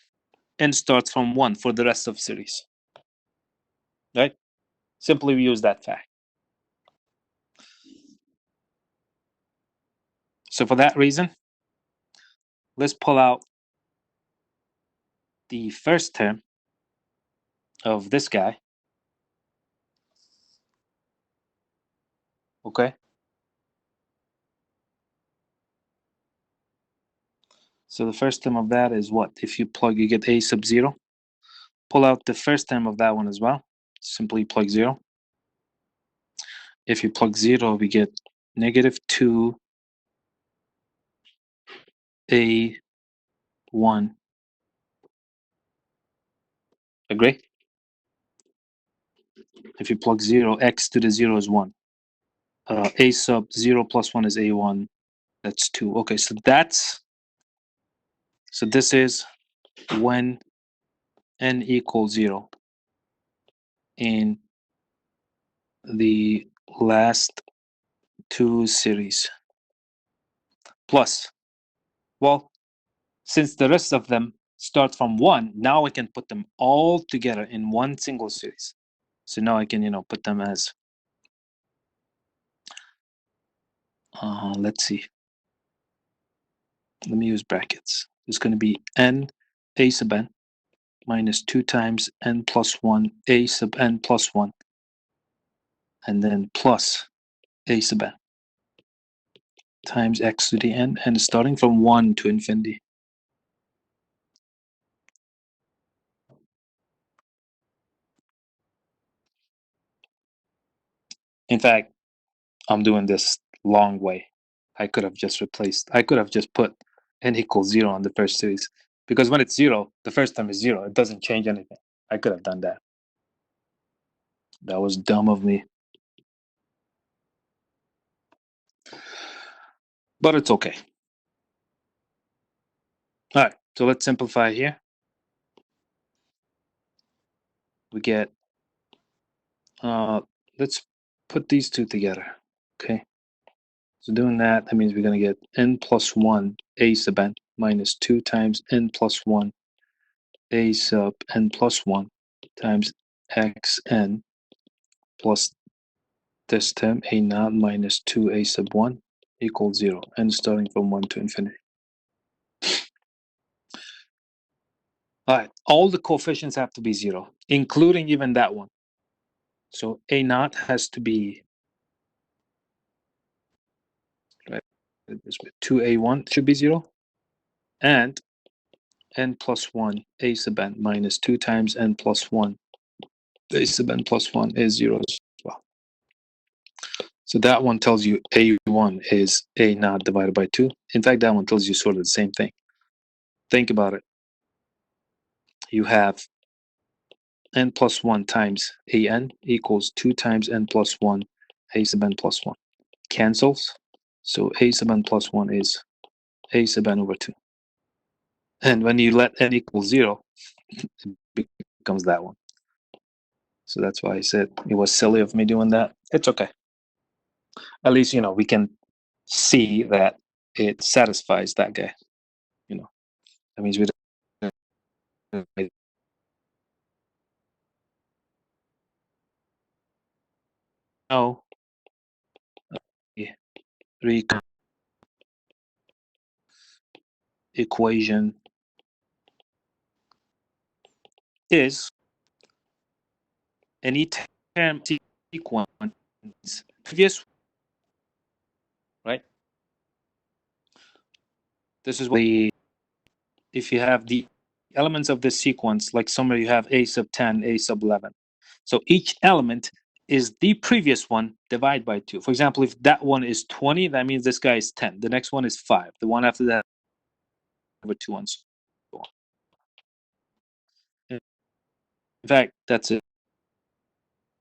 n starts from 1 for the rest of series. Right? Simply we use that fact. So for that reason, let's pull out the first term of this guy. Okay? So the first term of that is what? If you plug, you get a sub 0. Pull out the first term of that one as well. Simply plug 0. If you plug 0, we get negative 2 a1. Agree? If you plug 0, x to the 0 is 1. A sub 0 plus 1 is a1. That's 2. Okay, so this is when n equals 0 in the last two series. Plus, well, since the rest of them start from 1, now I can put them all together in one single series. So now I can, put them as, let's see. Let me use brackets. It's going to be n a sub n minus 2 times n plus 1 a sub n plus 1, and then plus a sub n times x to the n, and starting from 1 to infinity. In fact, I'm doing this long way. I could have just put n equals 0 on the first series, because when it's 0, the first term is 0. It doesn't change anything. I could have done that. That was dumb of me. But it's okay. All right, so let's simplify here. We get, let's put these two together, okay? So doing that means we're going to get n plus 1 a sub n minus 2 times n plus 1 a sub n plus 1 times xn plus this term a naught minus 2a sub 1 equals 0, and starting from 1 to infinity. All right, all the coefficients have to be 0, including even that one. So a naught has to be, right, this way, 2a1 should be 0, and n plus 1 a sub n minus 2 times n plus 1 a sub n plus 1 is 0 as well. So that one tells you a1 is a naught divided by 2. In fact, that one tells you sort of the same thing. Think about it. You have n plus 1 times an equals 2 times n plus 1 a sub n plus 1. Cancels. So a sub n plus 1 is a sub n over 2. And when you let n equal 0, it becomes that one. So that's why I said it was silly of me doing that. It's okay. At least, we can see that it satisfies that guy. That means we don't. now equation is any term sequence previous, right? This is what if you have the elements of this sequence, like somewhere you have a sub 10, a sub 11. So each element is the previous one divided by 2. For example, if that one is 20, that means this guy is 10. The next one is 5. The one after that, over 2 and so on. In fact, that's a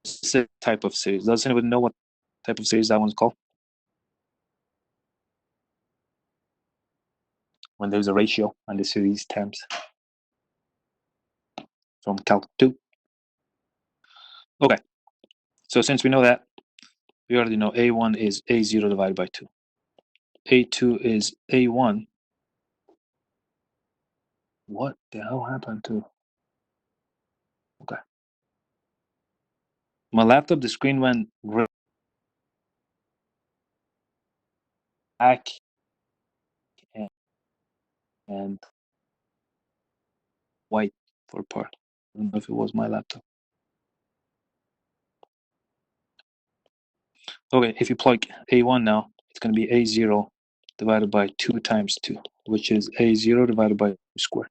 specific type of series. Does anyone know what type of series that one's called? When there's a ratio on the series terms from Calc 2. Okay, so since we know that, we already know A1 is A0 divided by 2. A2 is A1. What the hell happened to? Okay. My laptop, the screen went black and white for part. I don't know if it was my laptop. Okay, if you plug A1 now, it's going to be A0 divided by 2 times 2, which is A0 divided by 2 squared.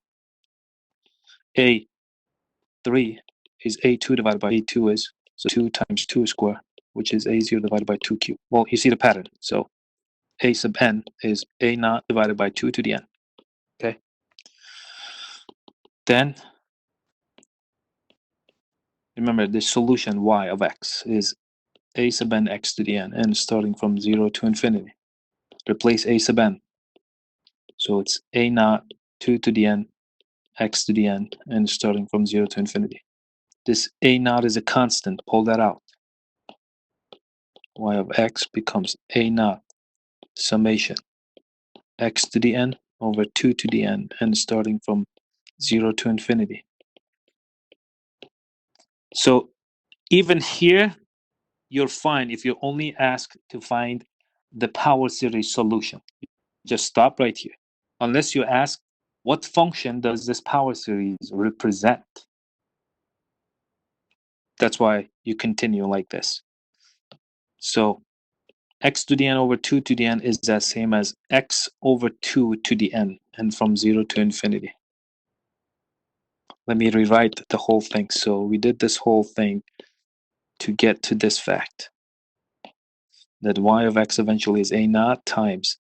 A3 is A2 divided by A2 is, so 2 times 2 squared, which is A0 divided by 2 cubed. Well, you see the pattern. So A sub n is A naught divided by 2 to the n. Okay. Then, remember the solution y of x is A sub n x to the n starting from 0 to infinity. Replace A sub n. So it's A naught 2 to the n x to the n and starting from 0 to infinity. This A naught is a constant. Pull that out. Y of x becomes A naught summation x to the n over 2 to the n and starting from 0 to infinity. So even here, you're fine if you only ask to find the power series solution. Just stop right here. Unless you ask, what function does this power series represent? That's why you continue like this. So x to the n over 2 to the n is the same as x over 2 to the n, and from 0 to infinity. Let me rewrite the whole thing. So we did this whole thing to get to this fact, that y of x eventually is a naught times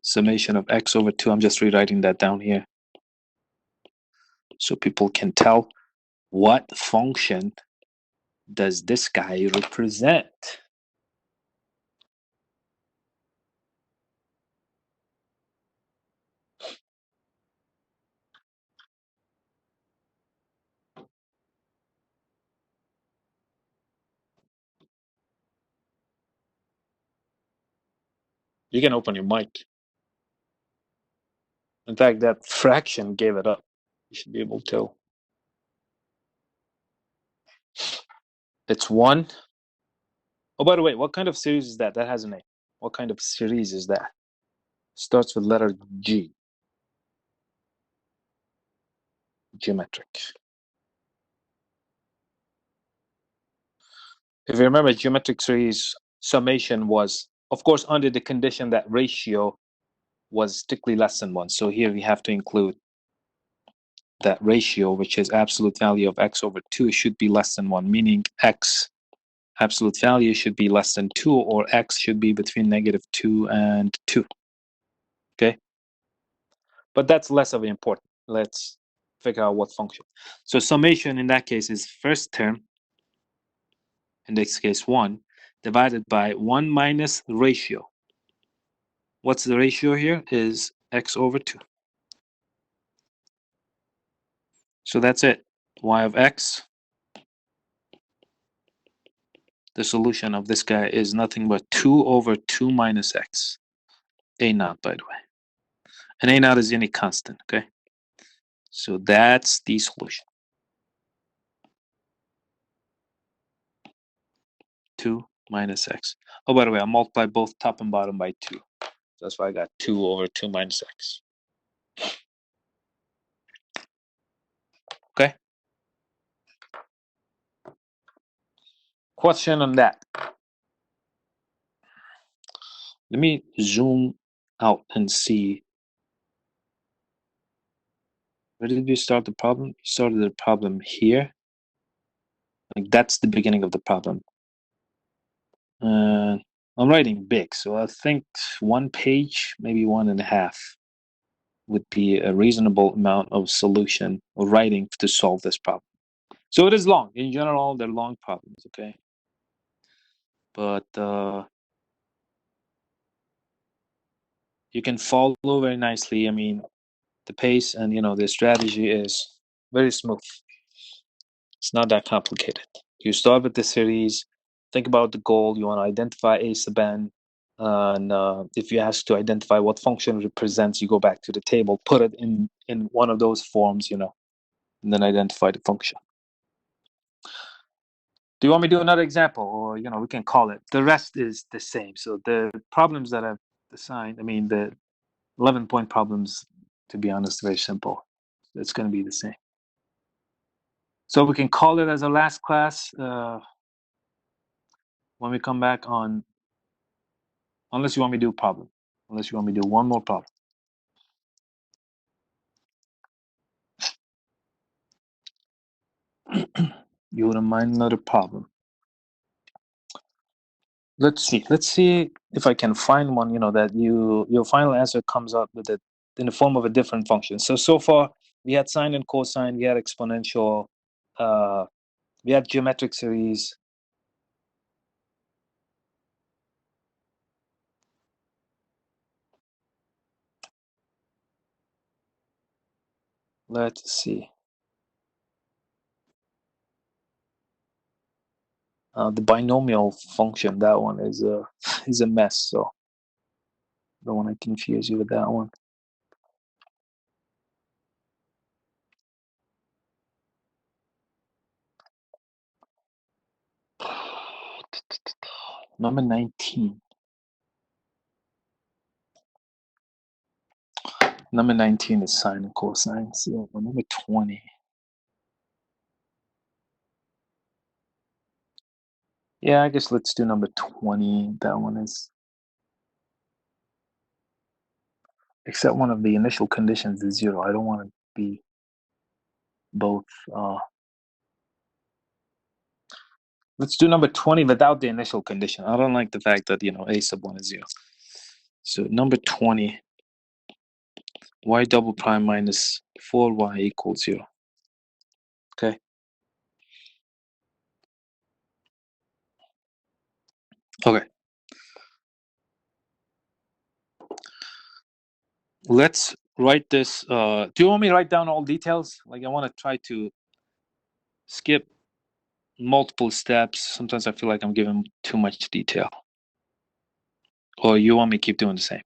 summation of x over 2. I'm just rewriting that down here so people can tell what function does this guy represent. You can open your mic. In fact, that fraction gave it up. You should be able to. It's 1. Oh, by the way, what kind of series is that? That has a name. What kind of series is that? Starts with letter G. Geometric. If you remember, geometric series summation was, of course, under the condition that ratio was strictly less than 1. So here we have to include that ratio, which is absolute value of x over 2 should be less than 1, meaning x absolute value should be less than 2, or x should be between -2 and 2. Okay? But that's less of important. Let's figure out what function. So summation in that case is first term, in this case 1, divided by 1 minus ratio. What's the ratio here? Is x over 2. So that's it. Y of x, the solution of this guy is nothing but 2 over 2 minus x. A naught, by the way. And A naught is any constant, okay? So that's the solution. 2 minus x. Oh, by the way, I multiply both top and bottom by 2. That's why I got 2 over 2 minus x. Okay? Question on that. Let me zoom out and see. Where did we start the problem? We started the problem here. Like that's the beginning of the problem. I'm writing big, so I think 1 page, maybe 1.5, would be a reasonable amount of solution or writing to solve this problem. So it is long. In general, they're long problems, okay? But you can follow very nicely. I mean, the pace and the strategy is very smooth. It's not that complicated. You start with the series, think about the goal. You want to identify a sub n, and if you ask to identify what function represents, you go back to the table, put it in one of those forms, and then identify the function. Do you want me to do another example, or we can call it? The rest is the same. So the problems that I've assigned, I mean the 11-point problems, to be honest, very simple. It's going to be the same. So we can call it as a last class when we come back on, unless you want me to do a problem, unless you want me to do one more problem. You wouldn't mind another problem. Let's see if I can find one, that your final answer comes out with it in the form of a different function. So far we had sine and cosine, we had exponential, we had geometric series. Let's see. The binomial function, that one is a mess, so don't want to confuse you with that one. Number 19. Number 19 is sine and cosine. So number 20. Yeah, I guess let's do number 20. That one is, except one of the initial conditions is 0. I don't want to be both. Let's do number 20 without the initial condition. I don't like the fact that, a sub 1 is 0. So number 20, y double prime minus 4y equals 0. Okay. Okay. Let's write this. Do you want me to write down all details? Like, I want to try to skip multiple steps. Sometimes I feel like I'm giving too much detail. Or you want me to keep doing the same?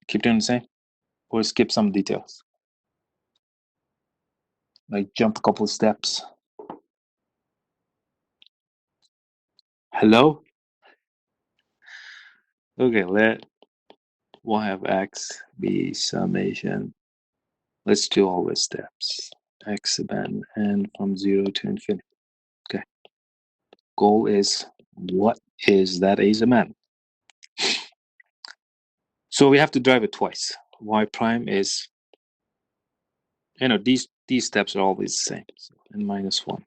Keep doing the same? Or skip some details? Like jump a couple of steps? Hello? Okay, let y of x be summation. Let's do all the steps. X sub n from 0 to infinity. Okay. Goal is, what is that a sub n? So we have to drive it twice. Y prime is, these steps are always the same. So n minus 1.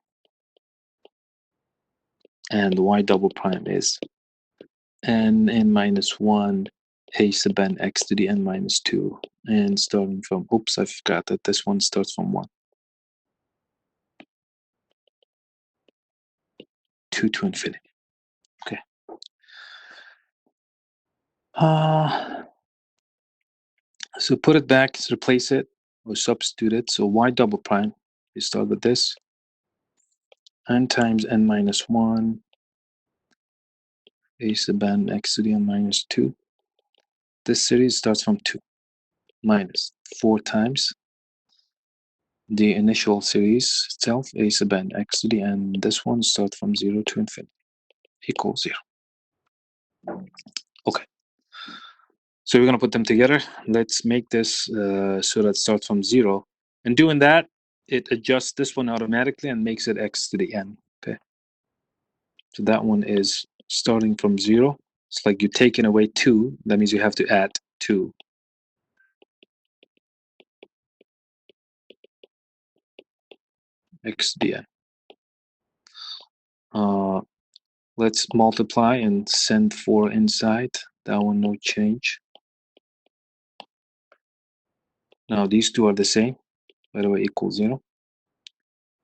And y double prime is n minus 1 a sub n x to the n minus 2. And starting from, oops, I forgot that this one starts from 1. 2 to infinity. Okay. So put it back, replace it, or substitute it. So y double prime, we start with this. N times n minus 1 a sub n x to the n minus 2. This series starts from 2. minus 4 times the initial series itself, a sub n x to the n. This one starts from 0 to infinity equals 0. Okay. So we're going to put them together. Let's make this so that it starts from 0. And doing that, it adjusts this one automatically and makes it x to the n. Okay. So that one is starting from 0. It's like you're taking away 2. That means you have to add 2. X to the n. Let's multiply and send 4 inside. That one, no change. Now these two are the same. By the way, equals 0.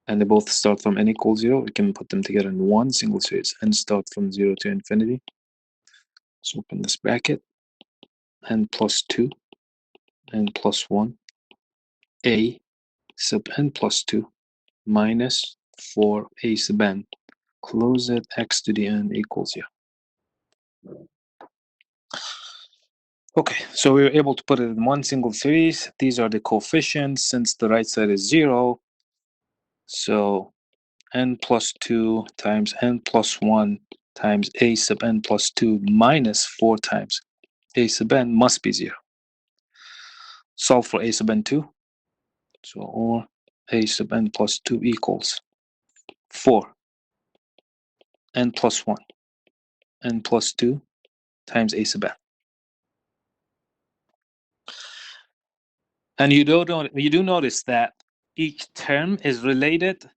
And they both start from n equals 0. We can put them together in one single series. N start from 0 to infinity. Let's open this bracket. N plus 2, n plus 1, a sub n plus 2 minus 4 a sub n. Close it, x to the n equals 0. Okay, so we were able to put it in one single series. These are the coefficients since the right side is 0. So n plus 2 times n plus 1 times a sub n plus 2 minus 4 times a sub n must be 0. Solve for a sub n 2. So or a sub n plus 2 equals 4 n plus 1 n plus 2 times a sub n. And you do notice that each term is related,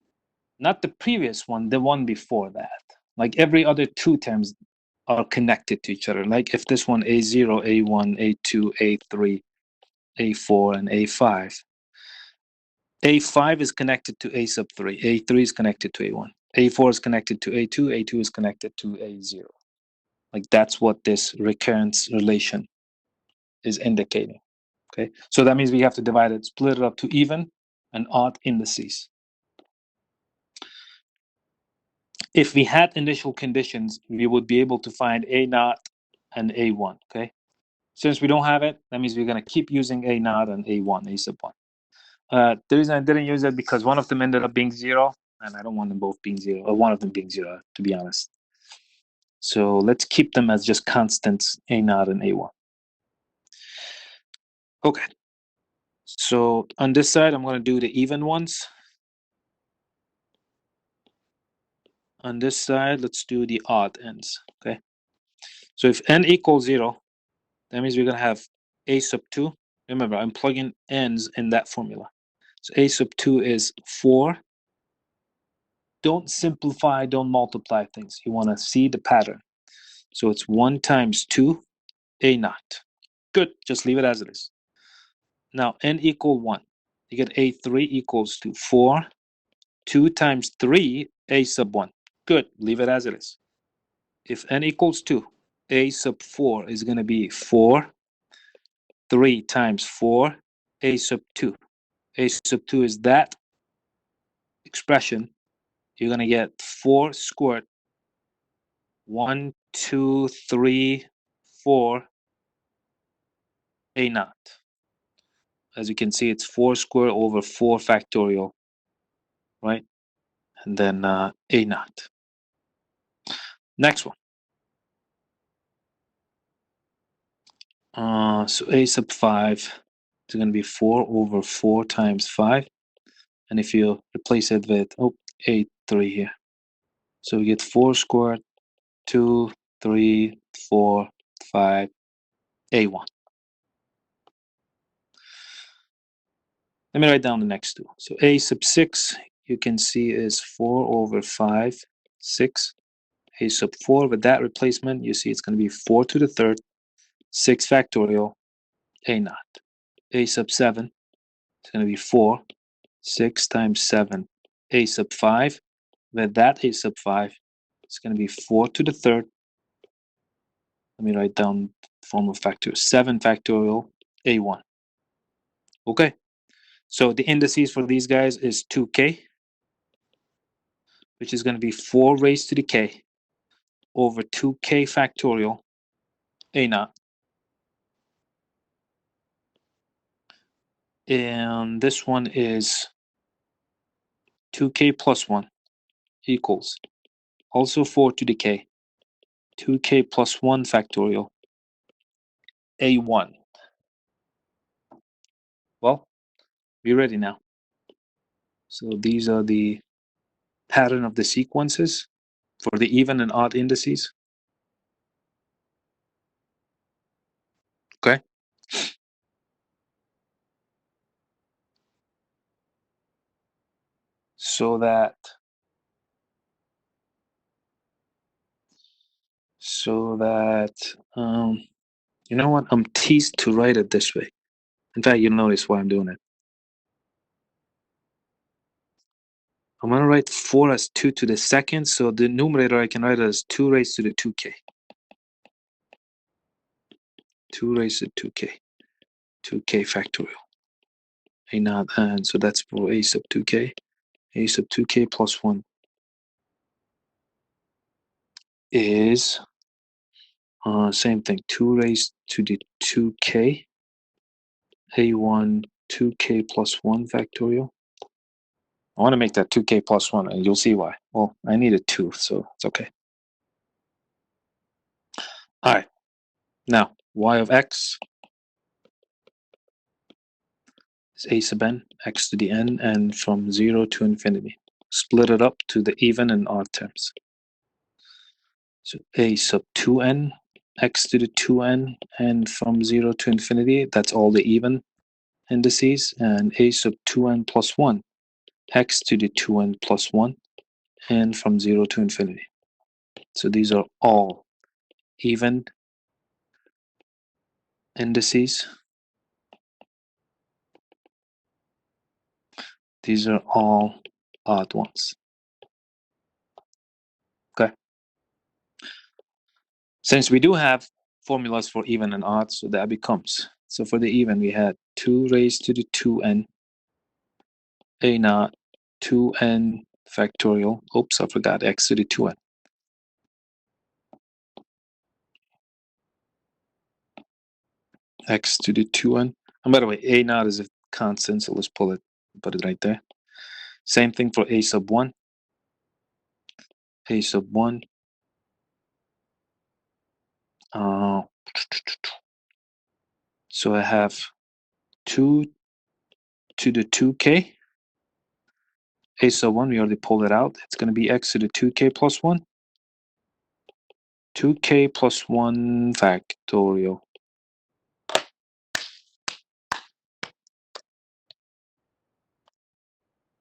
not the previous one, the one before that. Like every other two terms are connected to each other. Like if this one A0, A1, A2, A3, A4, and A5. A5 is connected to A sub 3. A3 is connected to A1. A4 is connected to A2. A2 is connected to A0. Like that's what this recurrence relation is indicating. Okay, so that means we have to divide it, split it up to even and odd indices. If we had initial conditions, we would be able to find A0 and A1. Okay, since we don't have it, that means we're going to keep using A0 and A1, A sub 1. The reason I didn't use it because one of them ended up being 0, and I don't want them both being 0, or one of them being 0, to be honest. So let's keep them as just constants, A0 and A1. Okay. So on this side, I'm going to do the even ones. On this side, let's do the odd ends. Okay. So if n equals 0, that means we're going to have a sub 2. Remember, I'm plugging n's in that formula. So a sub 2 is 4. Don't simplify, don't multiply things. You want to see the pattern. So it's 1 times 2, a0. Good, just leave it as it is. Now, n equal 1. You get a3 equals to 4. 2 times 3, a sub 1. Good, leave it as it is. If n equals 2, a sub 4 is going to be 4. 3 times 4, a sub 2. A sub 2 is that expression. You're going to get 4 squared. 1, 2, 3, 4, a0. As you can see, it's 4 squared over 4 factorial, right? And then a0. Next one. So a sub 5 is going to be 4 over 4 times 5. And if you replace it with a3 here. So we get 4 squared, 2, 3, 4, 5, a1. Let me write down the next two. So a sub 6, you can see is 4 over 5, 6. A sub 4, with that replacement, you see it's going to be 4 to the third, 6 factorial, a0. A sub 7, it's going to be 4, 6 times 7, a sub 5. With that a sub 5, it's going to be 4 to the third. Let me write down form of factor, 7 factorial, a1. Okay, so the indices for these guys is 2k, which is going to be 4 raised to the k over 2k factorial, a0. And this one is 2k plus 1 equals also 4 to the k, 2k plus 1 factorial, a1. Well, we're ready now. So these are the pattern of the sequences for the even and odd indices. Okay. So that you know what? I'm teased to write it this way. In fact, you'll notice why I'm doing it. I'm going to write 4 as 2 to the second, so the numerator I can write it as 2 raised to the 2k. 2 raised to 2k. 2k factorial. A naught, and so that's for a sub 2k. A sub 2k plus 1 is same thing, 2 raised to the 2k. A1 2k plus 1 factorial. I want to make that 2k plus 1, and you'll see why. Well, I need a 2, so it's okay. All right. Now, y of x is a sub n, x to the n, and from 0 to infinity. Split it up to the even and odd terms. So a sub 2n, x to the 2n, and from 0 to infinity, that's all the even indices, and a sub 2n plus 1, x to the 2n plus 1, and from 0 to infinity. So these are all even indices. These are all odd ones. Okay. Since we do have formulas for even and odd, so that becomes, so for the even we had 2 raised to the 2n, a naught, 2n factorial, oops, I forgot x to the 2n. X to the 2n. And by the way, a naught is a constant, so let's put it right there. Same thing for a sub 1. A sub 1. So I have 2 to the 2k. A sub 1, we already pulled it out. It's going to be x to the 2k plus 1. 2k plus 1 factorial.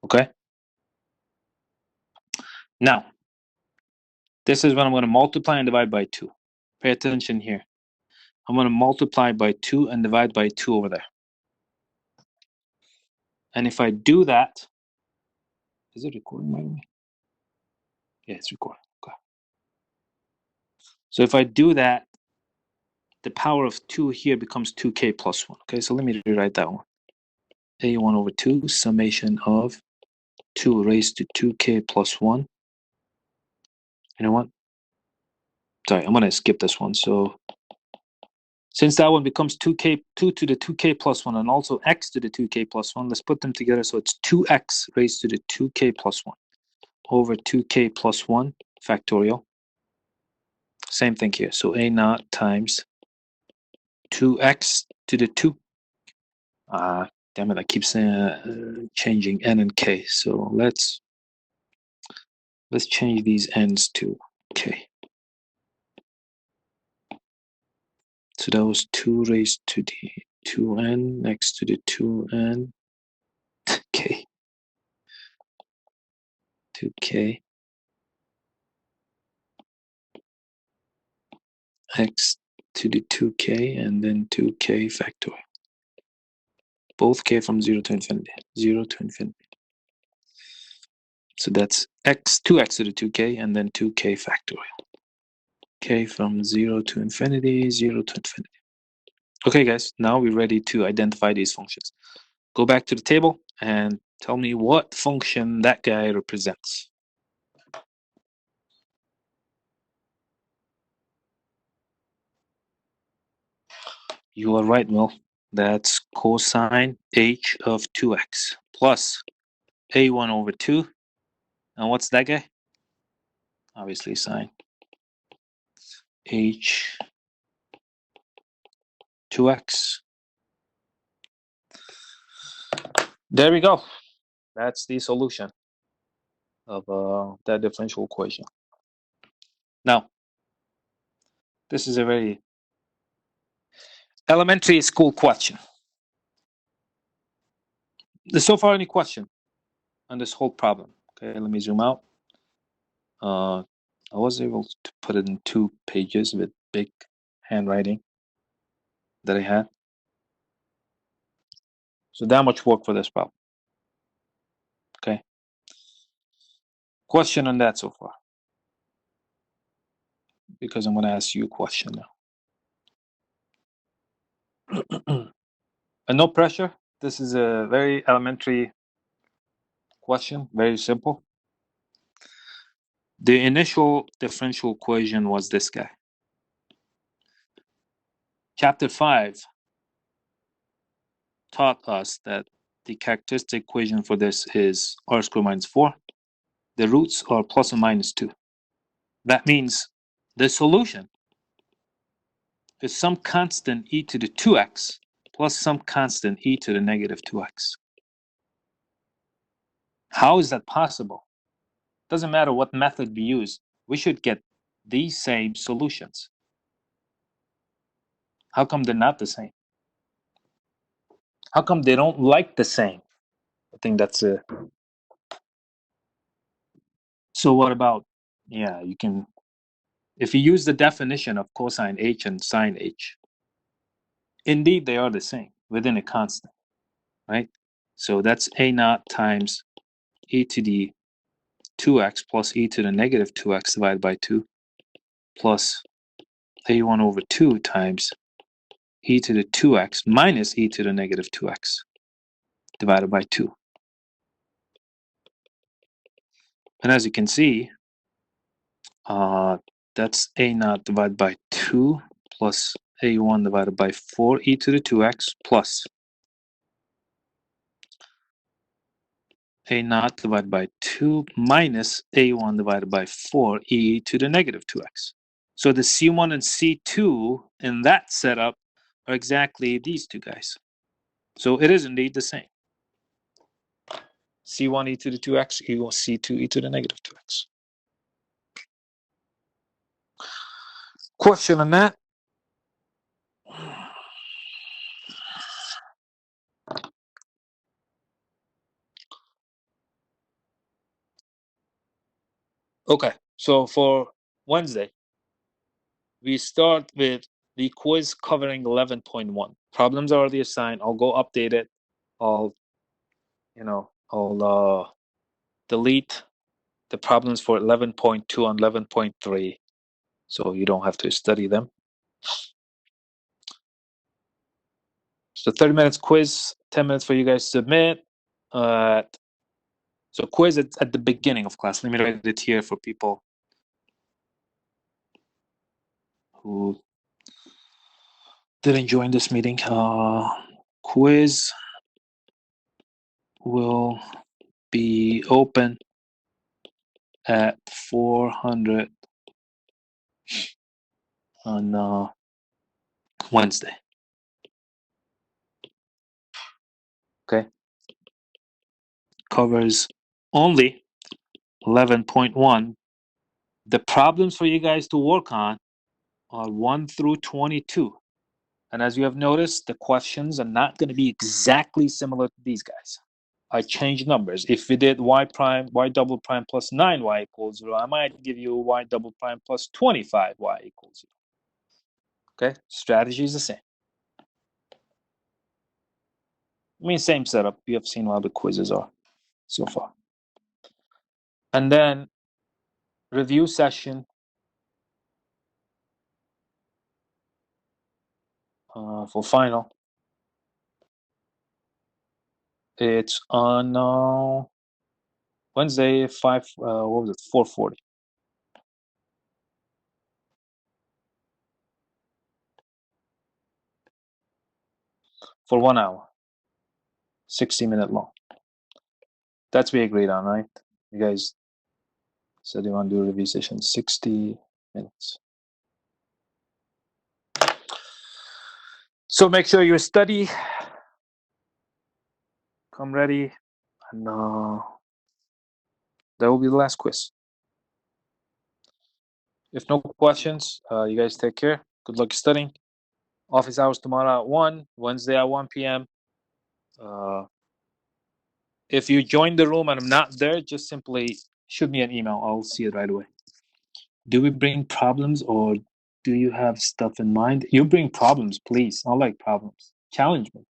Okay? Now, this is when I'm going to multiply and divide by 2. Pay attention here. I'm going to multiply by 2 and divide by 2 over there. And if I do that, is it recording by the way? Yeah, it's recording. Okay. So if I do that, the power of 2 here becomes 2k plus 1. Okay, so let me rewrite that one. A1 over 2, summation of 2 raised to 2k plus 1. You know what? Sorry, I'm going to skip this one. So since that one becomes 2k, 2 to the 2k plus 1, and also x to the 2k plus 1, let's put them together. So it's 2x raised to the 2k plus 1 over 2k plus 1 factorial. Same thing here. So a naught times 2x to the 2. Damn it, I keep saying changing n and k. So let's change these n's to k. So that was 2 raised to the 2n next to the 2n k. 2k x to the 2k and then 2k factorial. Both k from 0 to infinity. 0 to infinity. So that's x, 2x to the 2k and then 2k factorial. K from 0 to infinity, 0 to infinity. Okay, guys, now we're ready to identify these functions. Go back to the table and tell me what function that guy represents. You are right, Will. That's cosine h of 2x plus a1 over 2. And what's that guy? Obviously sine h 2x. There we go. That's the solution of that differential equation. Now, this is a very elementary school question. There's so far any question on this whole problem? Okay, let me zoom out. I was able to put it in 2 pages with big handwriting that I had. So that much work for this problem. Okay. Question on that so far? Because I'm going to ask you a question now. And no pressure. This is a very elementary question, very simple. The initial differential equation was this guy. Chapter 5 taught us that the characteristic equation for this is r squared minus 4. The roots are plus or minus 2. That means the solution is some constant e to the 2x plus some constant e to the negative 2x. How is that possible? Doesn't matter what method we use, we should get these same solutions. How come they're not the same? How come they don't like the same? I think that's a... So what about, yeah, you can, if you use the definition of cosine h and sine h, indeed they are the same within a constant, right? So that's a naught times e to the 2x plus e to the negative 2x divided by 2 plus a1 over 2 times e to the 2x minus e to the negative 2x divided by 2. And as you can see, that's a naught divided by 2 plus a1 divided by 4 e to the 2x plus a naught divided by 2 minus a1 divided by 4 e to the negative 2x. So the C1 and C2 in that setup are exactly these two guys. So it is indeed the same. C1 e to the 2x equals C2 e to the negative 2x. Question on that? Okay, so for Wednesday, we start with the quiz covering 11.1. Problems are already assigned. I'll go update it. I'll delete the problems for 11.2 and 11.3, so you don't have to study them. So 30 minutes quiz, 10 minutes for you guys to submit. So quiz at the beginning of class. Let me write it here for people who didn't join this meeting. Quiz will be open at 400 on Wednesday. Okay. Covers only 11.1. The problems for you guys to work on are 1 through 22. And as you have noticed, the questions are not going to be exactly similar to these guys. I changed numbers. If we did y prime, y double prime plus 9y equals 0, I might give you y double prime plus 25y equals 0. Okay, strategy is the same. I mean, same setup. You have seen how the quizzes are so far. And then review session for final. It's on Wednesday, 4:40. for 1 hour, 60-minute long. That's we agreed on, right? You guys said you want to do a review session, 60 minutes. So make sure you study, come ready, and that will be the last quiz. If no questions, you guys take care. Good luck studying. Office hours tomorrow at 1, Wednesday at 1 p.m. If you join the room and I'm not there, just simply shoot me an email. I'll see it right away. Do we bring problems or do you have stuff in mind? You bring problems, please. I like problems. Challenge me.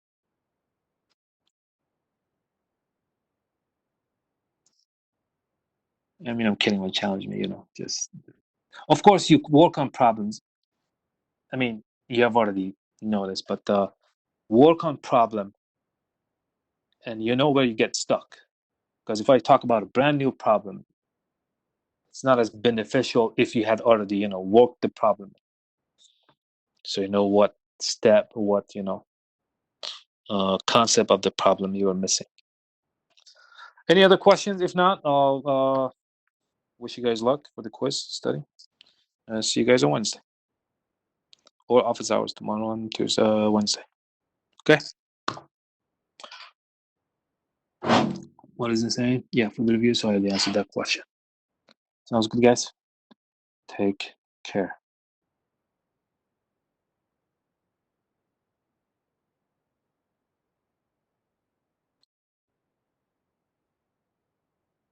I mean, I'm kidding when challenge me, just... Of course, you work on problems. I mean, you have already noticed, but work on problem and you know where you get stuck. Because if I talk about a brand new problem, it's not as beneficial if you had already, worked the problem. So you know what step, what, concept of the problem you are missing. Any other questions? If not, I'll wish you guys luck for the quiz study. See you guys on Wednesday. Or office hours tomorrow on Tuesday, Wednesday. Okay? What is it saying? Yeah, for the review, so I already answered that question. Sounds good, guys? Take care.